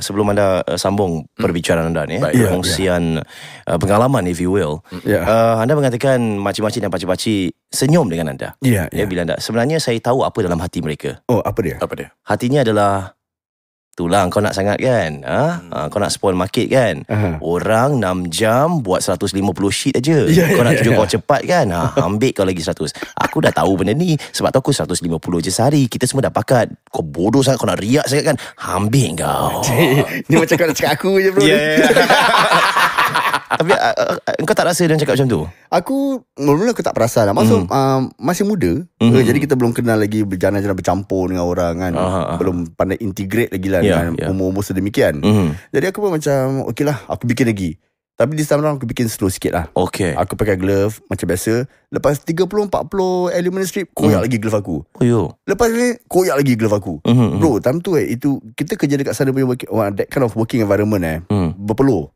sebelum anda sambung perbicaraan anda ni, perkongsian pengalaman if you will. Anda mengatakan makcik-makcik dan pakcik-pakcik senyum dengan anda. Bila anda, sebenarnya saya tahu apa dalam hati mereka. Oh, apa dia? Hatinya adalah, itulah kau nak sangat kan, kau nak spoil market kan. Orang 6 jam buat 150 sheet aja. Kau nak tunjuk kau cepat kan, ambil kau lagi 100. Aku dah tahu benda ni, sebab tu aku 150 je sehari. Kita semua dah pakat. Kau bodoh sangat, kau nak riak sangat kan, ambil kau. Ni macam kau nak cakap aku je bro. Tapi kau tak rasa dia cakap macam tu? Aku mula-mula aku tak perasan lah. Maksud masih muda, jadi kita belum kenal lagi berjalan-jalan bercampur dengan orang kan. Belum pandai integrate lagi lah dengan umur-umur sedemikian. Jadi aku pun macam okey lah, aku bikin lagi. Tapi this time round aku bikin slow sikit lah. Aku pakai glove macam biasa. Lepas 30-40 aluminium strip, koyak lagi glove aku. Lepas ni koyak lagi glove aku. Bro, time tu itu kita kerja dekat sana punya that kind of working environment berpeluh.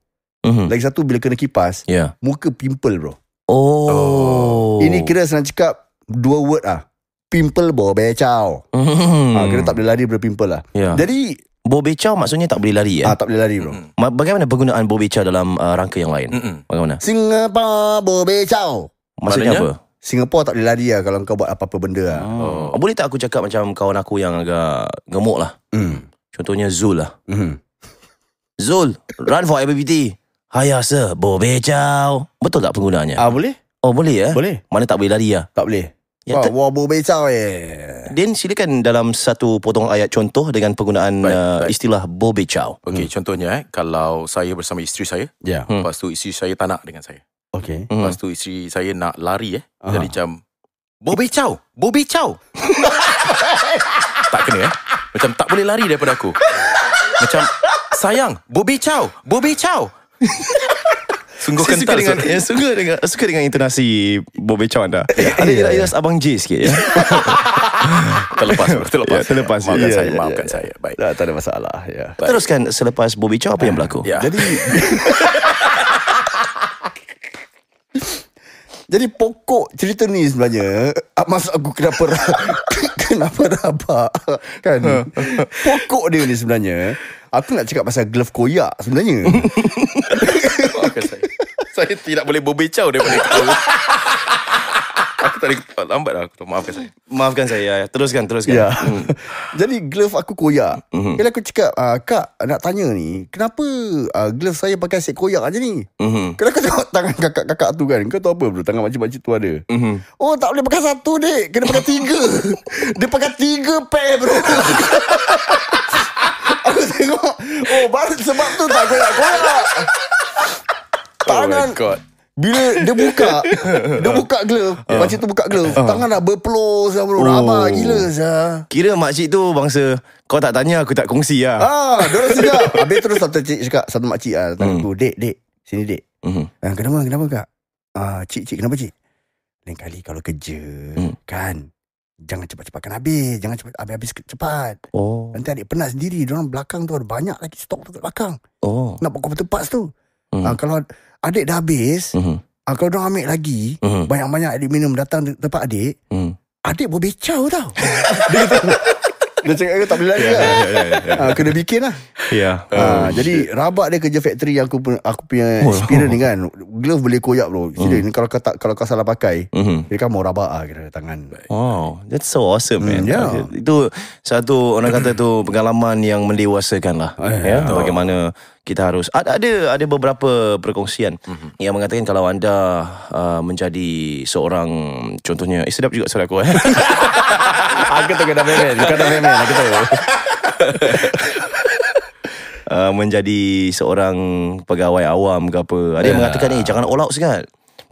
Lagi satu, bila kena kipas, muka pimple bro. Ini kira senang cakap 2 word lah, pimple bobecau. Kira tak boleh lari berpimple lah. Jadi bobecau maksudnya tak boleh lari tak boleh lari bro. Bagaimana penggunaan bobecau dalam rangka yang lain? Bagaimana? Singapore bobecau maksudnya apa? Singapore tak boleh lari lah kalau kau buat apa-apa benda lah. Boleh tak aku cakap macam kawan aku yang agak gemuk lah, contohnya Zul lah. Zul, run for IPPT. Hayah sir, bobecau. Betul tak penggunaannya? Boleh. Oh boleh Boleh. Mana tak boleh lari lah? Tak boleh. Wah bobecau Din, silakan dalam satu potong ayat contoh dengan penggunaan istilah bobecau. Contohnya kalau saya bersama isteri saya, lepas tu isteri saya tak nak dengan saya. Lepas tu isteri saya nak lari jadi macam bobecau. Tak kena macam tak boleh lari daripada aku. Macam sayang, bobecau. Sungguh kental. Suka dengan intonasi bobecau anda. Ada iras Abang J sikit ya. Terlepas. Maafkan saya. Baik. Tak ada masalah ya. Teruskan selepas bobecau apa yang berlaku? Jadi pokok cerita ni sebenarnya, maksud aku kenapa rabak kan. Pokok dia ni sebenarnya, aku nak cakap pasal glove koyak sebenarnya. Saya tidak boleh bobecau daripada itu. Aku tadi lambat lah. Maafkan saya. Teruskan. Jadi glove aku koyak. Bila aku cakap, kak nak tanya ni, kenapa glove saya pakai set koyak aja ni? Kalau aku tengok tangan kakak tu kan, kau tahu apa bro, tangan makcik-makcik tu ada. Oh tak boleh pakai satu dek, kena pakai 3. Dia pakai 3 pair bro. Aku tengok, sebab tu tak koyak-koyak. Tangan bila dia buka glove, makcik tu buka glove, tangan dah berpeluh sah bro. Rabak gila sah. Kira makcik tu bangsa kau tak tanya aku tak kongsi lah. Diorang sedap. Habis terus satu makcik tanya aku, dek sini dek. Kenapa kak? Cik kenapa cik? Lain kali kalau kerja kan, jangan cepat-cepatkan habis. Jangan cepat habis cepat. Nanti adik penat sendiri. Diorang belakang tu ada banyak lagi stok tu kat belakang. Nak buat kopi tepas tu. Kalau adik dah habis, kalau diorang ambil lagi, banyak-banyak adik minum datang tempat adik, adik berbecau tau. Dia cakap tak boleh lari lah. Kena bikin lah. Jadi rabak dia kerja factory yang aku punya experience ni kan. Glove boleh koyak bro. Ni kalau kau salah pakai, dia kan mau rabak kira tangan. Wow, that's so awesome man. Itu satu orang kata tu pengalaman yang mendewasakan lah. Bagaimana kita harus ada beberapa perkongsian yang mengatakan kalau anda menjadi seorang, contohnya sedap juga suara aku aku tu kena memen aku tahu. Menjadi seorang pegawai awam ke apa, ada yang mengatakan jangan all out sangat.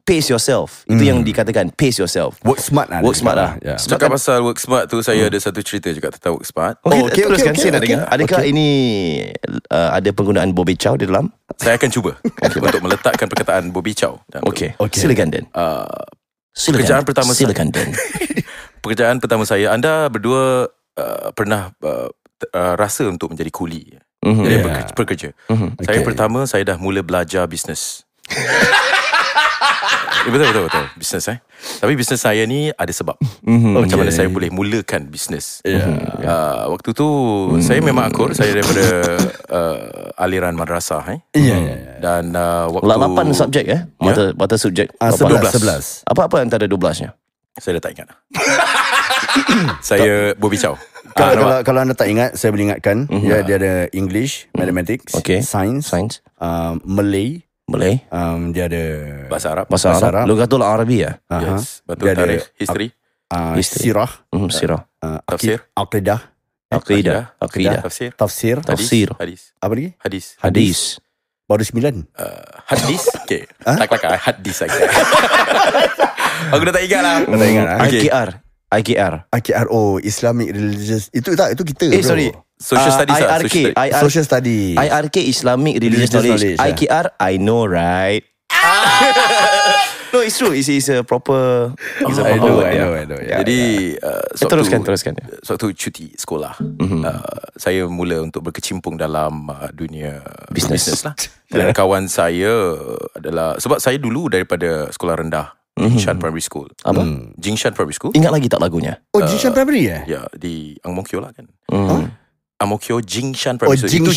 pace yourself. Itu yang dikatakan pace yourself. Work smart lah. Work smart lah. Yeah. Cakap pasal work smart tu, saya ada satu cerita juga tentang work smart. Okay, teruskan. Saya nak dengar. Adakah ini ada penggunaan Bobby Chow di dalam? Saya akan cuba untuk meletakkan perkataan Bobby Chow. Okay. Silakan Dan. Pekerjaan pertama Silakan Dan. Pekerjaan pertama saya. Anda berdua pernah rasa untuk menjadi kuli, jadi pekerja. Saya pertama, saya dah mula belajar bisnes. Betul bisnes. Tapi bisnes saya ni ada sebab. Macam mana saya boleh mulakan bisnes. Waktu tu saya memang akur. Saya daripada aliran madrasah. Dan waktu 8 subjek mata subjek 11. Apa antara 12-nya? Saya dah tak ingat. Saya Bobby Chow. Kalau anda tak ingat, saya boleh ingatkan. Dia ada English, Mathematics, Science, Malay, dia ada Bahasa Arab. Lughatul Arabi ya. Yes. Betul. Tarikh, history, Sirah, tafsir, Aqidah, tafsir, hadis. Apa lagi? Hadis. Baru 9. Hadis. Okay. Tak hadis lagi. Aku dah tak ingat lah. IKR. Oh, Islamic Religious. Itu kita. Sorry. Social studies. Social studies. IRK, Islamic Religious Knowledge. IKR, I know, right? No, it's true. It's a proper. It's a proper word. I know. Jadi teruskan. Suatu cuti sekolah, saya mula untuk berkecimpung dalam dunia bisnes lah. Dan kawan saya adalah, sebab saya dulu daripada sekolah rendah, Jingshan Primary School. Apa? Jingshan Primary School. Ingat lagi tak lagunya? Oh, Jingshan Primary ya? Ya, di Ang Mo Kio lah kan. Ang Mo Kio Jingshan Primary School. Itu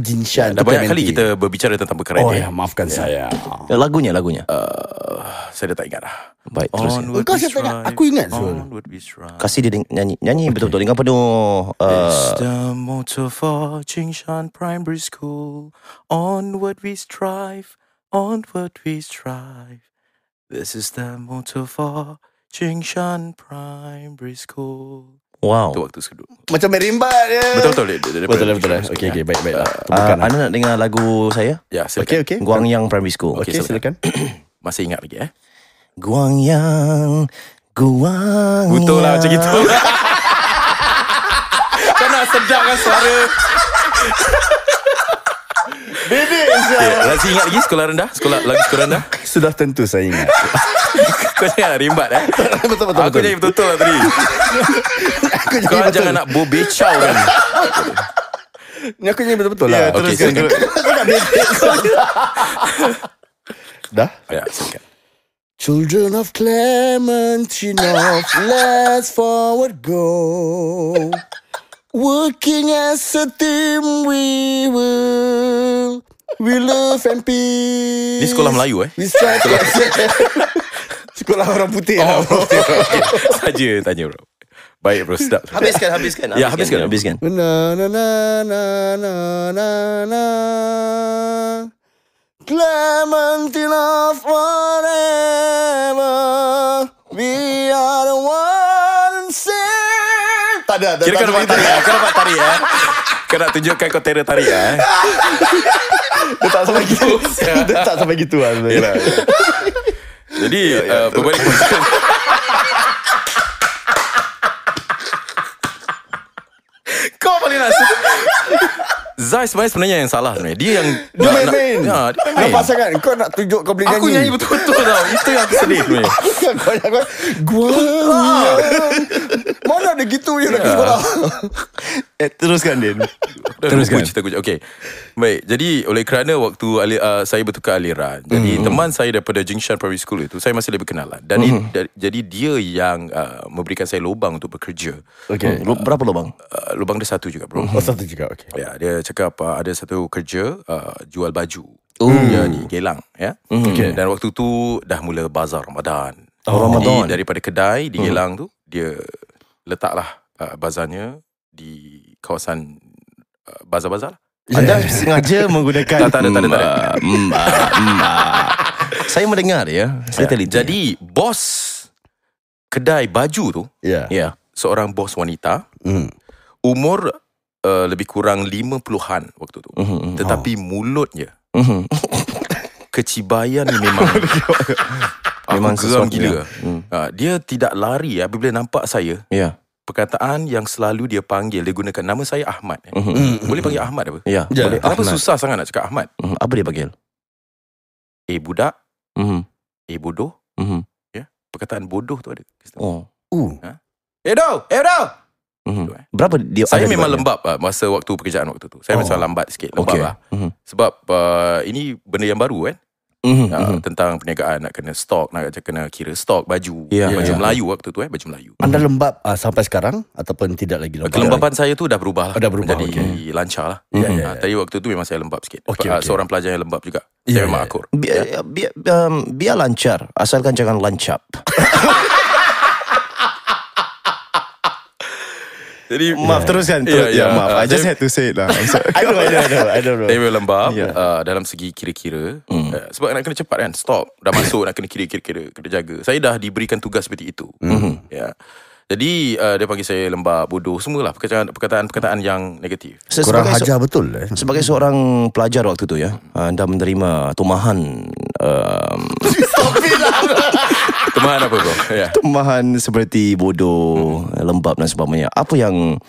Jingshan. Dah banyak kali kita berbicara tentang perkara ini. ya, maafkan saya. Lagunya. Saya dah tak ingat lah. Baik, teruskan. Engkau saya tak ingat. Aku ingat. Kasih dia nyanyi betul-betul dengan penuh. It's the motto for Jingshan Primary School. Onward we strive. This is the motto for Jingshan Primary School. Wow. Itu waktu kedua. Macam merimbat dia. Betul. Okay, baik. Anda nak dengar lagu saya? Ya, silakan. Okay. Guangyang Primary School. Okay, silakan. Masih ingat lagi Guangyang. Betul lah macam gitu. Kau nak sedapkan suara. Masih ingat lagi sekolah rendah? Lagu sekolah rendah? Sudah tentu saya ingat. Kau jangan rimbat Betul. Aku jadi betul lah tadi. Kau jangan nak Bobby Chow kan. Ni aku jadi betul lah. Teruskan. Dah? Ya, silakan. Children of Clementinov, let's forward go. Working as a team, we love and peace. Ni sekolah Melayu Sekolah orang putih. Okay. Saja tanya bro. Baik bro, sedap. Habiskan. Ya, habiskan. Na. Clementina forever, we are the one and same. Tak ada. Kira kau dapat tarik Kau nak tunjukkan kau terror tarik Dia tak sampai gitu lah sebenarnya. Jadi berbalik konsep. Kau paling nak Zai sebenarnya yang salah sebenarnya. Dia yang Dia main-main. Dia nampak sangat. Kau nak tunjuk kau boleh nyanyi. Aku nyanyi betul-betul tau. Itu yang aku sedih sebenarnya. Mana ada gitu je nak sekolah. Teruskan Din. Teruskan. Okay. Baik. Jadi oleh kerana waktu saya bertukar aliran, jadi teman saya daripada Jingshan Primary School itu, saya masih lebih kenalan. Dan jadi dia yang memberikan saya lubang untuk bekerja. Okay. Berapa lubang? Lubang dia satu juga bro. Satu juga. Okay. Ya, dia cakap ada satu kerja jual baju. Dia di Gelang ya. Okay. Dan waktu tu dah mula bazar Ramadan. Ramadan. Jadi daripada kedai di Gelang tu, dia letaklah bazarnya di kawasan bazar-bazar lah. Anda sengaja menggunakan Tak ada. Saya mendengar ya. Saya teliti. Jadi bos kedai baju tu, Ya. seorang bos wanita, umur lebih kurang 50-an waktu tu. Tetapi mulutnya kecibayan ni memang memang geram gila. Dia tidak lari apabila nampak saya. Perkataan yang selalu dia panggil, dia gunakan nama saya Ahmad. Boleh panggil Ahmad apa? Boleh. Kenapa susah sangat nak cakap Ahmad? Apa dia panggil? Budak. Bodoh. Perkataan bodoh tu ada. Doh. Berapa dia? Saya memang lembab masa waktu pekerjaan waktu tu. Saya macam lambat sikit, lembab lah. Sebab ini benda yang baru kan. Tentang perniagaan, nak kena stok, nak kena kira stok baju, baju Melayu waktu tu baju Melayu. Anda lembab sampai sekarang ataupun tidak lagi lembab? Kelembapan saya tu dah berubah lah. Dah berubah. Jadi lancar lah. Tadi waktu tu memang saya lembab sikit. Seorang pelajar yang lembab juga. Saya memang akur. Biar lancar, asalkan jangan lancap. Jadi maaf teruskan. Maaf. I just had to say it lah. I don't know. Saya memang lembab dalam segi kira-kira. Sebab nak kena cepat kan, stop. Dah masuk nak kena kira-kira, kena jaga. Saya dah diberikan tugas seperti itu. Jadi dia panggil saya lembab, bodoh, semualah perkataan-perkataan yang negatif. Kurang hajar betul. Sebagai seorang pelajar waktu tu anda menerima tumahan tumahan apa bro? Tumahan seperti bodoh, lembab dan sebagainya. Apa yang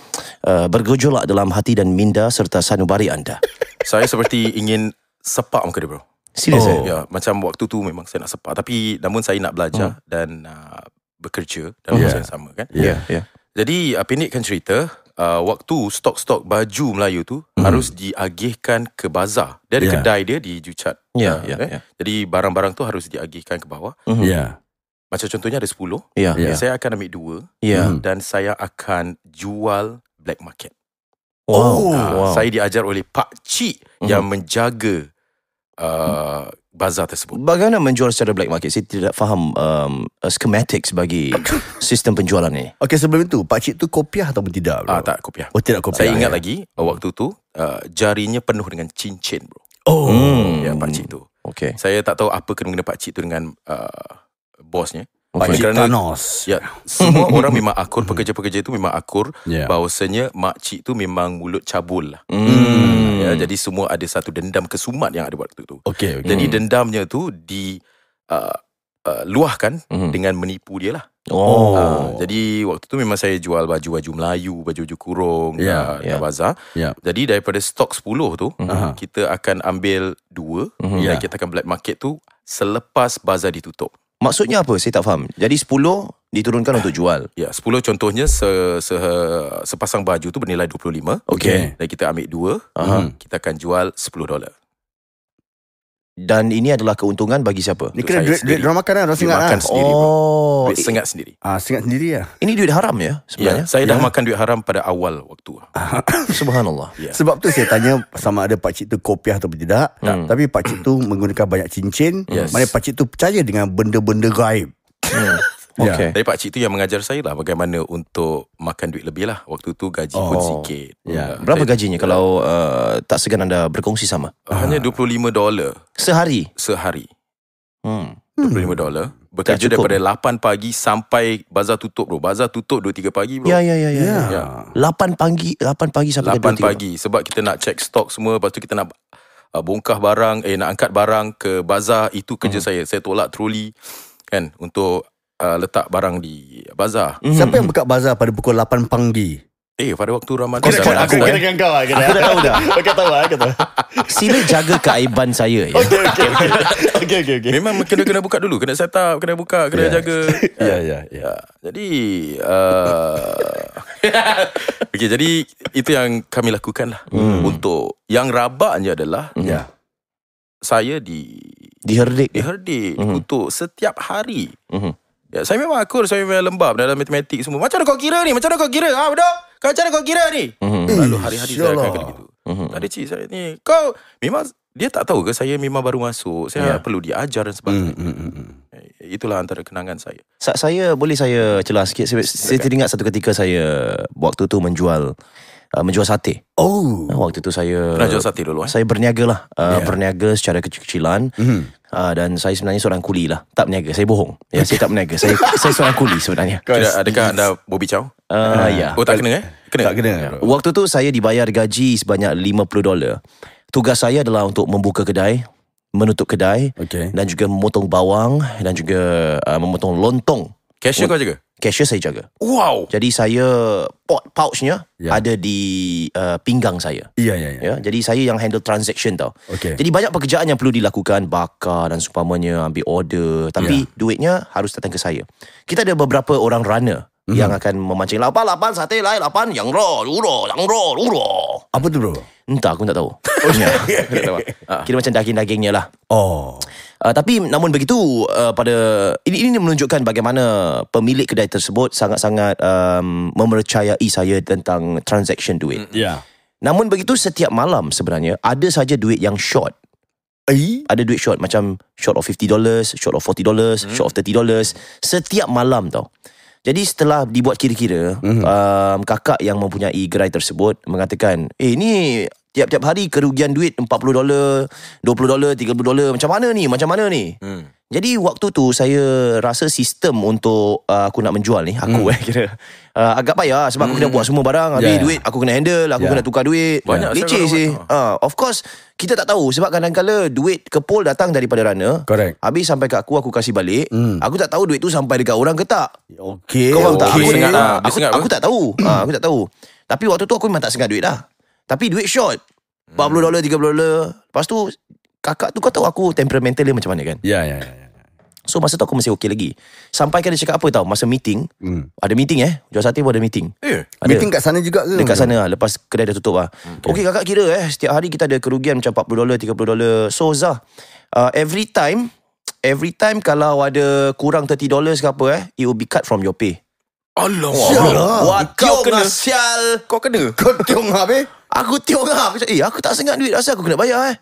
bergejolak dalam hati dan minda serta sanubari anda? Saya seperti ingin sepak muka dia bro. Serius? Macam waktu tu memang saya nak sepak. Tapi namun saya nak belajar dan bekerja dalam masa yang sama kan. Jadi pendekkan cerita, waktu stok-stok baju Melayu tu harus diagihkan ke bazar. Dia ada kedai dia di Jucat. Jadi barang-barang tu harus diagihkan ke bawah. Macam contohnya ada 10. Saya akan ambil 2 dan saya akan jual black market. Saya diajar oleh Pak Cik yang menjaga bazar tersebut. Bagaimana menjual secara black market? Saya tidak faham schematics bagi sistem penjualan ni. Okey, sebelum itu Pak Cik tu kopiah ataupun tidak bro? Tak kopiah. Tidak kopiah. Saya ingat lagi waktu tu jarinya penuh dengan cincin bro. Pak Cik tu. Saya tak tahu apa kena-mengena Pak Cik tu dengan bosnya. Pak Cik Thanos. Semua orang memang akur, pekerja-pekerja tu memang akur bahawasanya makcik tu memang mulut cabul lah. Jadi semua ada satu dendam kesumat yang ada waktu tu. Jadi dendamnya tu luahkan dengan menipu dia lah. Jadi waktu tu memang saya jual baju-baju Melayu, baju-baju kurung bazar. Jadi daripada stok 10 tu kita akan ambil 2 dan kita akan black market tu selepas bazar ditutup. Maksudnya apa? Saya tak faham. Jadi 10 diturunkan untuk jual. 10 contohnya sepasang baju tu bernilai 25. Dan kita ambil 2, kita akan jual $10. Dan ini adalah keuntungan bagi siapa? Ni kena duit orang makan lah, orang sengat makan lah. sendiri. Duit sengat sendiri. Sengat sendiri lah. Ini duit haram ya sebenarnya? Saya dah makan duit haram pada awal waktu. Subhanallah. Sebab tu saya tanya sama ada Pak Cik tu kopiah atau tidak. Tapi Pak Cik tu menggunakan banyak cincin. Maknanya Pak Cik tu percaya dengan benda-benda gaib. Dari Pak Cik tu yang mengajar saya lah bagaimana untuk makan duit lebih lah. Waktu tu gaji pun sikit. Berapa gajinya kalau tak segan anda berkongsi sama? Hanya $25 sehari. $25. Bekerja daripada 8 pagi sampai bazar tutup bro. Bazar tutup 2-3 pagi bro. 8 pagi sampai 8 pagi. Sebab kita nak check stok semua. Lepas tu kita nak bongkar barang, nak angkat barang ke bazar. Itu kerja saya. Saya tolak troli kan untuk letak barang di bazar. Siapa yang buka bazar pada pukul 8 pagi? Pada waktu Ramadan. Aku kena dengan kau lah. Aku dah tahu dah. Aku tahu. Sila jaga keaiban saya. Okay. Memang kena buka dulu. Kena set up, kena buka, kena jaga. Jadi jadi itu yang kami lakukan lah. Untuk yang rabaknya adalah saya diherdik untuk setiap hari. Saya memang akur, saya memang lembab dalam matematik semua. Macam mana kau kira ni? Macam mana kau kira? Betul? Macam mana kau kira ni? Lalu hari-hari saya akan kena gitu. Ada cik saya ni, kau memang dia tak tahu ke saya memang baru masuk. Saya perlu diajar dan sebagainya. Itulah antara kenangan saya. Saya boleh saya celah sikit. Saya teringat satu ketika saya waktu tu menjual sate. Waktu tu saya pernah jual sate dulu. Saya berniaga lah. Berniaga secara kecil-kecilan. Dan saya sebenarnya seorang kuli lah. Tak berniaga, saya bohong. Saya tak berniaga. Saya seorang kuli sebenarnya. Adakah anda Bobby Chow? Ya. Tak kena Tak kena. Waktu tu saya dibayar gaji sebanyak $50. Tugas saya adalah untuk membuka kedai, menutup kedai, dan juga memotong bawang, dan juga memotong lontong. Cashier kau jaga? Cashier saya jaga. Wow. Jadi saya pouchnya ada di pinggang saya. Ya, jadi saya yang handle transaction tau. Jadi banyak pekerjaan yang perlu dilakukan, bakar dan seumpamanya, ambil order, tapi duitnya harus datang ke saya. Kita ada beberapa orang runner yang akan memancing 8 sate lai 8 yang raw yang raw. Apa tu bro? Entah, aku tak tahu. Kira macam daging-dagingnya lah. Tapi namun begitu, pada ini menunjukkan bagaimana pemilik kedai tersebut sangat-sangat mempercayai saya tentang transaction duit. Namun begitu, setiap malam sebenarnya ada saja duit yang short. Ada duit short, macam short of $50, short of $40, short of $30 setiap malam tau. Jadi setelah dibuat kira-kira, kakak yang mempunyai gerai tersebut mengatakan, ni tiap-tiap hari kerugian duit $40, $20, $30, macam mana ni? Jadi waktu tu saya rasa sistem untuk aku nak menjual ni, kira agak payah sebab aku kena buat semua barang, habis duit aku kena handle, aku kena tukar duit. Banyak leceh sih. Of course kita tak tahu sebab kadang-kadang duit kepul datang daripada runner. Habis sampai kat aku kasih balik. Aku tak tahu duit tu sampai dekat orang ke tak. Kau faham tak? Aku tak tahu. Aku tak tahu. Tapi waktu tu aku memang tak sengat duit dah. Tapi duit short $40, $30. Lepas tu kakak tu, kau tahu aku temperamental dia macam mana kan? So masa tu aku masih okey lagi. Sampai kan dia cakap apa tau, masa meeting, ada meeting jual sate pun ada meeting. Meeting kat sana juga ke? Dekat sana lah, lepas kedai dah tutup lah. Okey kakak kira setiap hari kita ada kerugian macam $40, $30. So Zah, every time kalau ada kurang $30 ke apa it will be cut from your pay. Allah. Kau kena sial. Kau tiong habis? Aku tiong lah. Aku tak sengat duit, asal aku kena bayar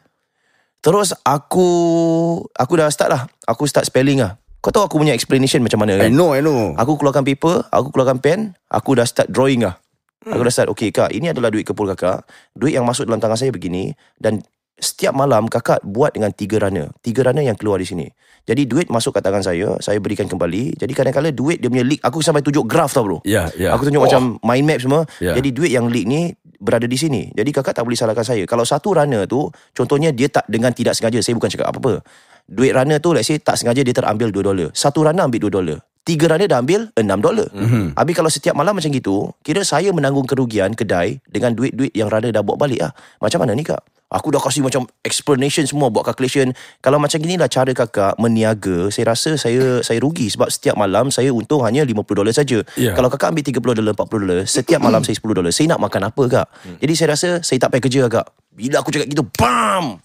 Terus aku dah start lah. Aku start spelling lah. Kau tahu aku punya explanation macam mana kan? I know. Aku keluarkan paper, aku keluarkan pen, aku dah start drawing lah. Aku dah start, okay kak, ini adalah duit kepul kakak. Duit yang masuk dalam tangan saya begini. Dan setiap malam kakak buat dengan 3 runner. 3 runner yang keluar di sini. Jadi duit masuk kat tangan saya berikan kembali. Jadi kadang-kadang duit dia punya leak, aku sampai tunjuk graf tau bro. Aku tunjuk macam mind map semua. Jadi duit yang leak ni berada di sini. Jadi kakak tak boleh salahkan saya. Kalau satu runner tu, contohnya dia tak dengan tidak sengaja, saya bukan cakap apa-apa. Duit runner tu, let's say tak sengaja dia terambil $2. Satu runner ambil $2. 3 runner dah ambil $6. Habis kalau setiap malam macam gitu, kira saya menanggung kerugian kedai dengan duit-duit yang runner dah bawa balik lah. Macam mana ni kak? Aku dah kasih macam explanation semua, buat calculation. Kalau macam gini lah cara kakak meniaga, saya rasa saya rugi sebab setiap malam saya untung hanya $50 saja. Kalau kakak ambil $30, $40, setiap malam saya $10. Saya nak makan apa kak? Jadi saya rasa saya tak payah kerja kak. Bila aku cakap gitu, bam!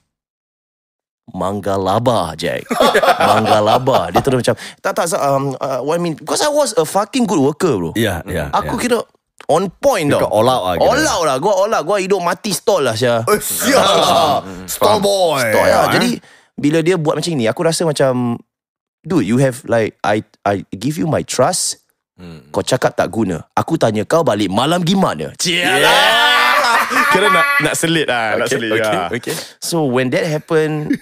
Mangga laba, Jack. Mangga laba. Dia terus macam what I mean, because I was a fucking good worker bro. Aku kira on point tau. All out lah. Gua hidup mati stall lah Syah. Stall boy. Stall lah. Jadi bila dia buat macam ni, aku rasa macam, dude, you have like I give you my trust. Kau cakap tak guna. Aku tanya kau balik malam gimana? Kira nak selit lah. Okay. So when that happened,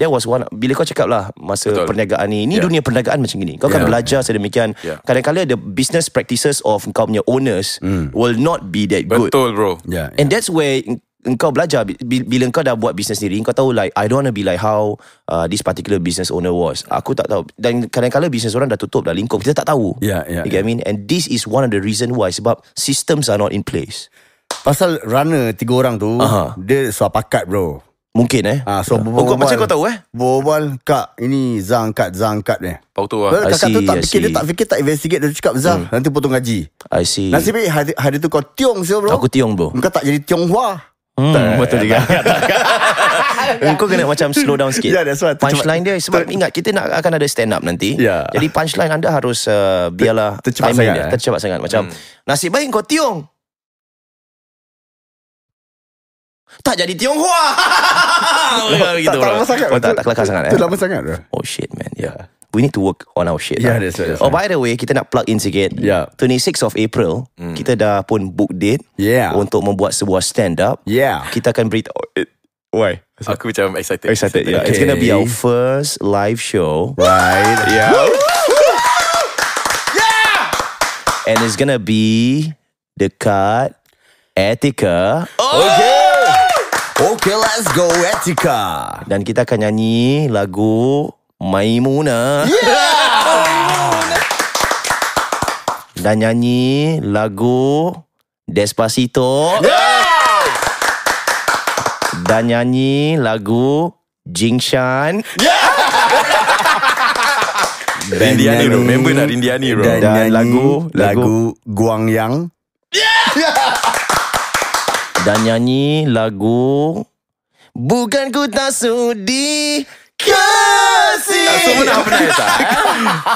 that was one. Bila kau cakap lah masa perniagaan ni dunia perniagaan macam gini. Kau kan belajar sedemikian. Kadang-kadang the business practices of kau punya owners will not be that good. Betul bro. And that's where engkau belajar. Bila engkau dah buat business sendiri, engkau tahu like, I don't want to be like how this particular business owner was. Aku tak tahu. Dan kadang-kadang business orang dah tutup, dah lingkup, kita tak tahu. You get what I mean? And this is one of the reason why. Sebab systems are not in place. Pasal runner 3 orang tu, dia suap pakat bro. Mungkin so kau macam kau tahu Bobal, kak, ini Zang kat ni. Pautu lah. Kakak tu tak fikir, dia tak fikir, tak investigate. Dia cakap Zang, nanti potong gaji. I see. Nasib baik hari tu kau tiong bro. Aku tiong bro. Kau tak jadi Tionghoa. Betul juga. Kau kena macam slow down sikit. That's right. Punchline dia, sebab ingat kita akan ada stand up nanti. Jadi punchline anda harus biarlah tercepat sangat. Macam nasib baik kau tiong, tak jadi Tionghoa. Gitu tak kelakar sangat. Itu lama sangat. Oh shit man. We need to work on our shit. That's right. By the way, kita nak plug in sikit. 26th of April, kita dah pun book date untuk membuat sebuah stand up. Kita akan beritahu. Why? Aku macam excited. Okay. It's gonna be our first live show. Right. And it's gonna be dekat Etika. Okay. Okay, let's go Etika. Dan kita akan nyanyi lagu Maimuna. Dan nyanyi lagu Despacito. Dan nyanyi lagu Jingshan. Rindiani bro. Member nak Rindiani bro. Dan lagu Guangyang. Dan nyanyi lagu Bukan Ku Tak Sudi Kasih. Semua nak pernah tak?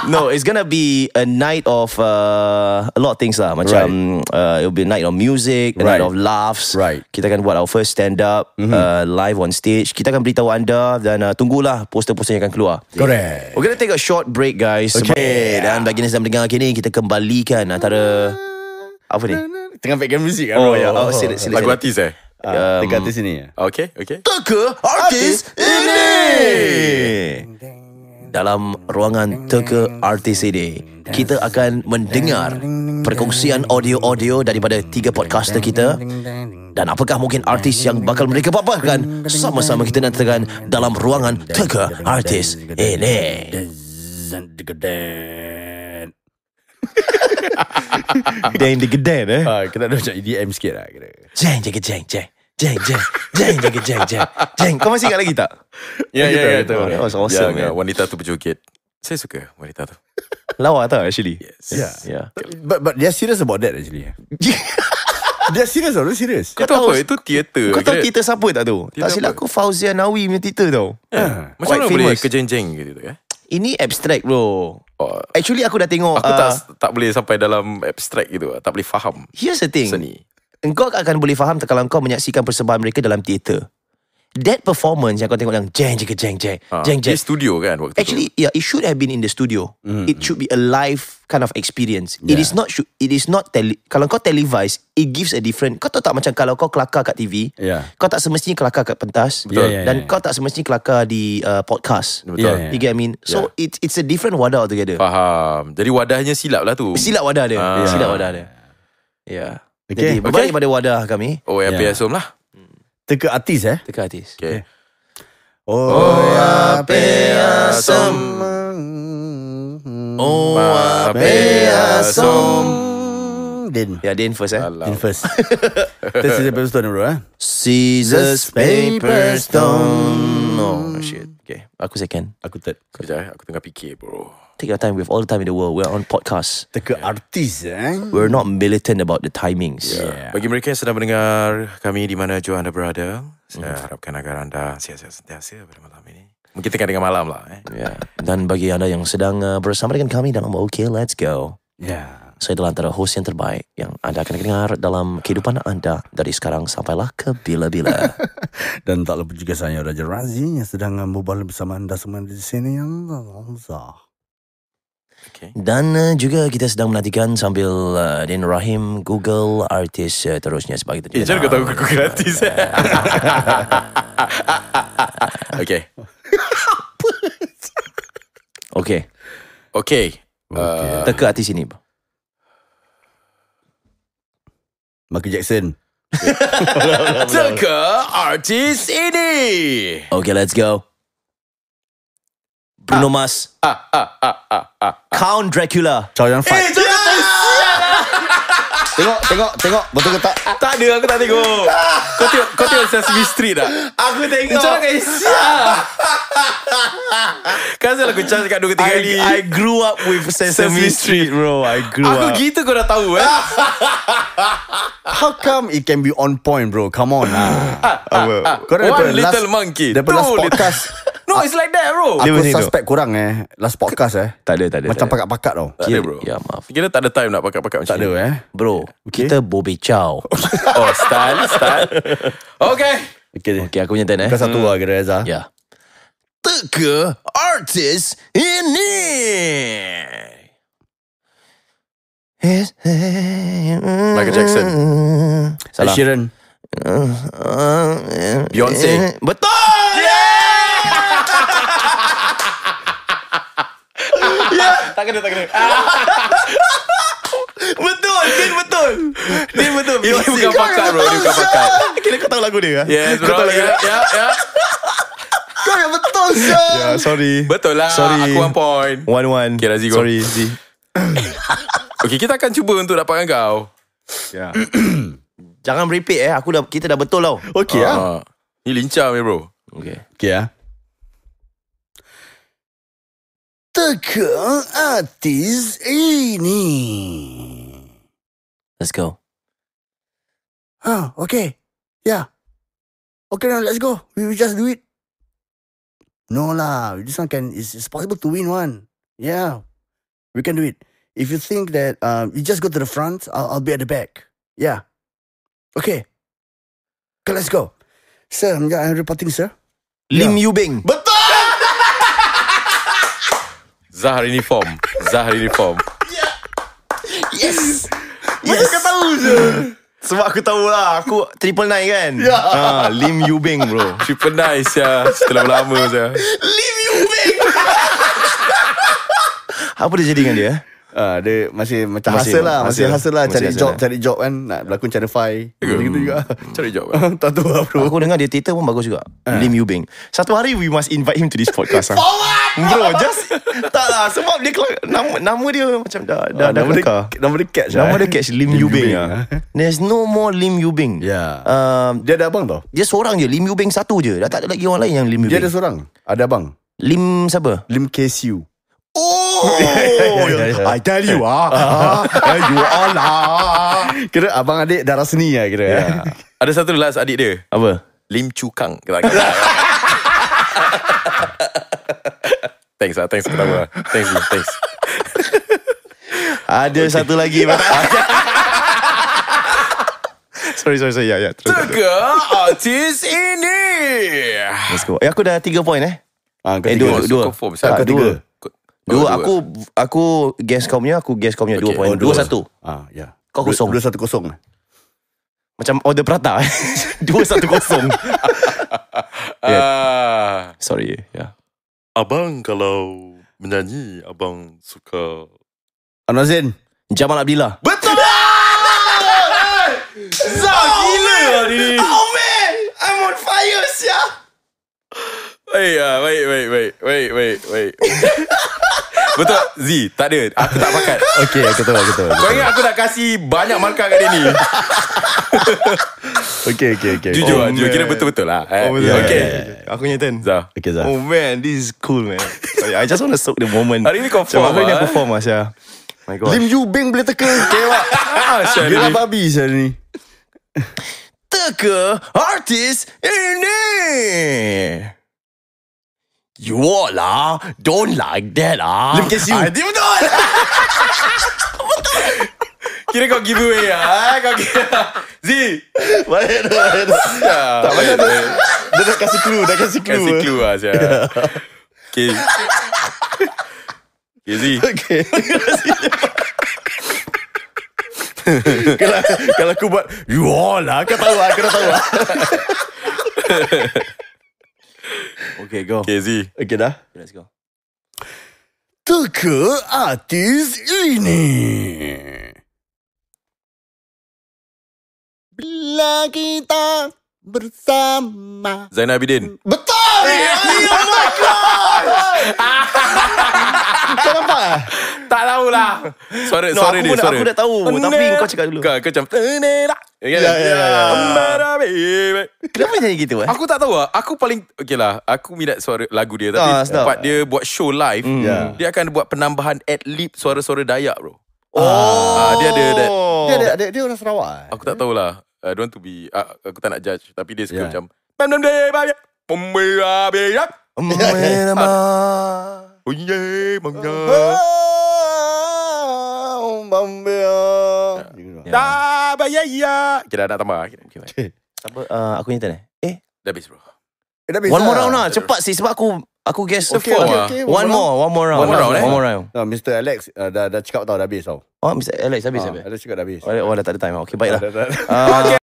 No, it's gonna be a night of a lot of things lah. Macam it'll be a night of music, a night of laughs. Right. Kita akan buat our first stand up live on stage. Kita akan beritahu anda dan tunggulah poster-poster yang akan keluar. Correct. We're gonna take a short break guys. Okay. Dan bagi yang sedang mendengar kini, kita kembalikan antara apa ni? Tengah background music kan? Oh ya, sila. Lagu artis Tengah artis ni. Okay. Teka Artis ini. Dalam ruangan Teka Artis ini, kita akan mendengar perkongsian audio-audio daripada 3 podcaster kita. Dan apakah mungkin artis yang bakal mereka paparkan? Sama-sama kita nantikan dalam ruangan Teka Artis ini. Deng digeden Kita dah macam EDM sikit lah. Jeng jeng jeng jeng jeng jeng jeng jeng jeng jeng jeng. Kau masih ingat lagi tak? Ya. That was awesome, man. Wanita tu berjoget. Saya suka wanita tu. Lawa tak actually? Yes. Yeah. But they're serious about that actually. They're serious tau. They're serious. Kau tahu apa? Itu teater. Kau tahu teater siapa tak tu? Teater Tak silap apa? aku Fauzia Nawi punya teater tau. Macam mana Quite boleh famous. kejeng-jeng gitu ya? Ini abstract bro. Oh, Actually aku dah tengok aku tak boleh sampai dalam abstract gitu. Tak boleh faham Here's the thing. seni. Engkau akan boleh faham kalau kau menyaksikan persembahan mereka dalam teater. That performance yang kau tengok yang jeng jeng jeng jeng jeng Di jeng. studio kan waktu Actually, yeah, it should have been in the studio. It should be a live kind of experience. It is not. It is not. Kalau kau televise, it gives a different. Kau tahu tak macam kalau kau kelakar kat TV, kau tak semestinya kelakar kat pentas, dan kau tak semestinya kelakar di podcast. Betul. You get what I mean? So it's a different wadah altogether. Faham. Jadi wadahnya silap lah tu. Silap wadah dia. Silap wadah dia. Yeah. Okay. Jadi berbalik pada wadah kami. Oh, FPS home lah. Teka artis Teka Artis. Okay. Oh ape asam. Oh ape asam. Din. Ya, Din first Din first. This is the best one bro Scissors, paper, stone. Oh shit. Okay, aku second. Aku third. Sekejap, aku tengah fikir bro. Take your time. With all the time in the world, we're on podcast. Teka artis We're not militant about the timings. Bagi mereka yang sedang mendengar kami di mana jua anda berada, saya harapkan agar anda sihat-sihat sentiasa pada malam ini. Mungkin tengah dengan malam lah. Ya. Dan bagi anda yang sedang bersama dengan kami dalam Okay Let's Go, saya adalah antara host yang terbaik yang anda akan dengar dalam kehidupan anda dari sekarang sampailah ke bila-bila. Dan tak lupa juga saya Raja Razi yang sedang berbual bersama anda semua di sini yang Okay. Dan juga kita sedang menantikan sambil Din Rahim Google artis terusnya sebagai terjadi. Jangan kau tahu aku gratis. Okay. Okay. Teka artis ini. Michael Jackson. Teka artis ini. Okay, let's go. Bruno Mars. Count Dracula. Chow Yun Fat. Tengok betul ke tak? Tak ada, aku tak tengok. Kau tengok Sesame Street tak? Aku tengok. Macam mana kan saya lagu charge kat 2-3 kali. I grew up with Sesame Street, bro. I grew Aku up. gitu kau dah tahu How come it can be on point bro? Come on Kau One Little Monkey. Daripada last Two little- podcast No, it's like that bro. Aku suspect kurang last podcast Tak ada. Macam pakat-pakat tau. Tak ada bro. Ya, maaf. Kira tak ada time nak pakai-pakai macam Tak ada ni. Bro, kita Bobby Chow. Oh, style. Okay. Okay Okay, aku punya turn Kau satu lah kira Reza. Ya. Teka artis ini. Michael Jackson. Salah. Sheeran. Beyonce. Betul. Tak kena. Betul, Din betul. Dia betul. Ini bukan pakat bro. Ini bukan pakat. Kira kau tahu lagu dia? Yes bro. Ya. Kau yang betul sah. Ya, sorry. Betul lah. Sorry. Aku 1 point. 1-1. Okay, Razi, go. Sorry, Z. Okay, kita akan cuba untuk dapatkan kau. Ya. Jangan repeat kita dah betul tau. Okay lah. Ni lincah ni bro. Okay. Okay lah. Teka artis ini. Let's go. Okay. Yeah. Okay now, let's go. We will just do it. No lah. This one it's possible to win one. Yeah. We can do it. If you think that you just go to the front, I'll be at the back. Yeah. Okay. Okay, let's go. Sir, I'm reporting, sir. Lim Yubing. Betul! Zahar uniform. Yes! Betul kau tahu je. Sebab aku tahu lah. Aku 999 kan. Ya. Lim Yubing bro. Super nice ya. Setelah lama saya. Lim Yubing. Apa dia jadi dengan dia? Dia masih macam hustle lah. Masih hustle lah. Cari job kan. Nak berlakon Channel 5 gitu juga. Cari job. Tak tahu lah bro. Aku dengar dia theater pun bagus juga. Lim Yubing. Satu hari we must invite him to this podcast. Bro, just tak lah. Sebab dia nama dia macam dah kelakar. Nama dia catch. Nama dia catch Lim Yubing. There's no more Lim Yubing. Ya. Dia ada abang tau. Dia seorang je. Lim Yubing satu je. Dah tak ada lagi orang lain yang Lim Yubing. Dia ada seorang. Ada abang. Lim siapa? Lim KSU. Oh, I tell you you all lah. Kira abang adik darah seni lah kira. Yeah. Ada satu last adik dia. Apa? Lim Chu Kang. Thanks pertama. Thanks. Ada satu lagi. Sorry. Ya. Teka artis ini. Let's go. Aku dah 3 point Dua. Confirm. Dua. Aku guess kau punya. Aku guess kau punya 2 point. 2-1. Ya. Kau kosong. 2-1. Macam order prata. 2-1-0. Sorry. Ya. Abang kalau menyanyi, abang suka Anwar Zain. Jamal Abdillah. Betul! Zah, gila ni. Oh man, I'm on fire sia. Wait. Betul Z, tak ada. Aku tak pakat. Okay, aku tahu. Kau ingat aku nak kasih banyak markah kat dia ni. Okay. Jujur, kira betul-betul lah. Okay. Aku punya turn. Zah. Okay, Zah. Oh man, this is cool man. Sorry, I just want to soak the moment. Hari ni kau form. Hari ni aku form Asya. My god. Lim Yubing boleh teka. Kewak. Gila babi saya ni. Teka artis ini. You all lah, don't like that lah. Lim KSU. Dia betul. Kira kau giveaway lah. Kau kira Z. Baik dah. Tak payah dah. Dia dah kasih clue. Kasih clue lah saya. Okay Z. Okay. Kalau aku buat you all lah, kau tahu lah. Okay, go. Okay Z. Okay dah. Let's go. Teka artis ini. Bila kita bersama. Zainal Abidin. Betul! Oh my god! Kau nampak? Tak tahulah. Suara dia. Aku dah tahu. Tapi kau cakap dulu. Kau macam Kenapa nyanyi gitu? Aku tak tahu lah. Aku paling okay lah. Aku minat suara lagu dia. Tapi tempat dia buat show live, dia akan buat penambahan ad-lib suara-suara Dayak bro. Dia ada Dia orang Sarawak. Aku tak tahulah. I don't want to be aku tak nak judge. Tapi dia suka macam Kita nak tambah. Aku ni turn Dah habis bro. One more round lah. Cepat sih. Sebab aku guess. Okay. One more round. One more round. Mr. Alex dah cakap tau dah habis tau. Mr. Alex habis. Alex cakap dah habis. Oh dah tak ada time. Okay, baiklah. Dah.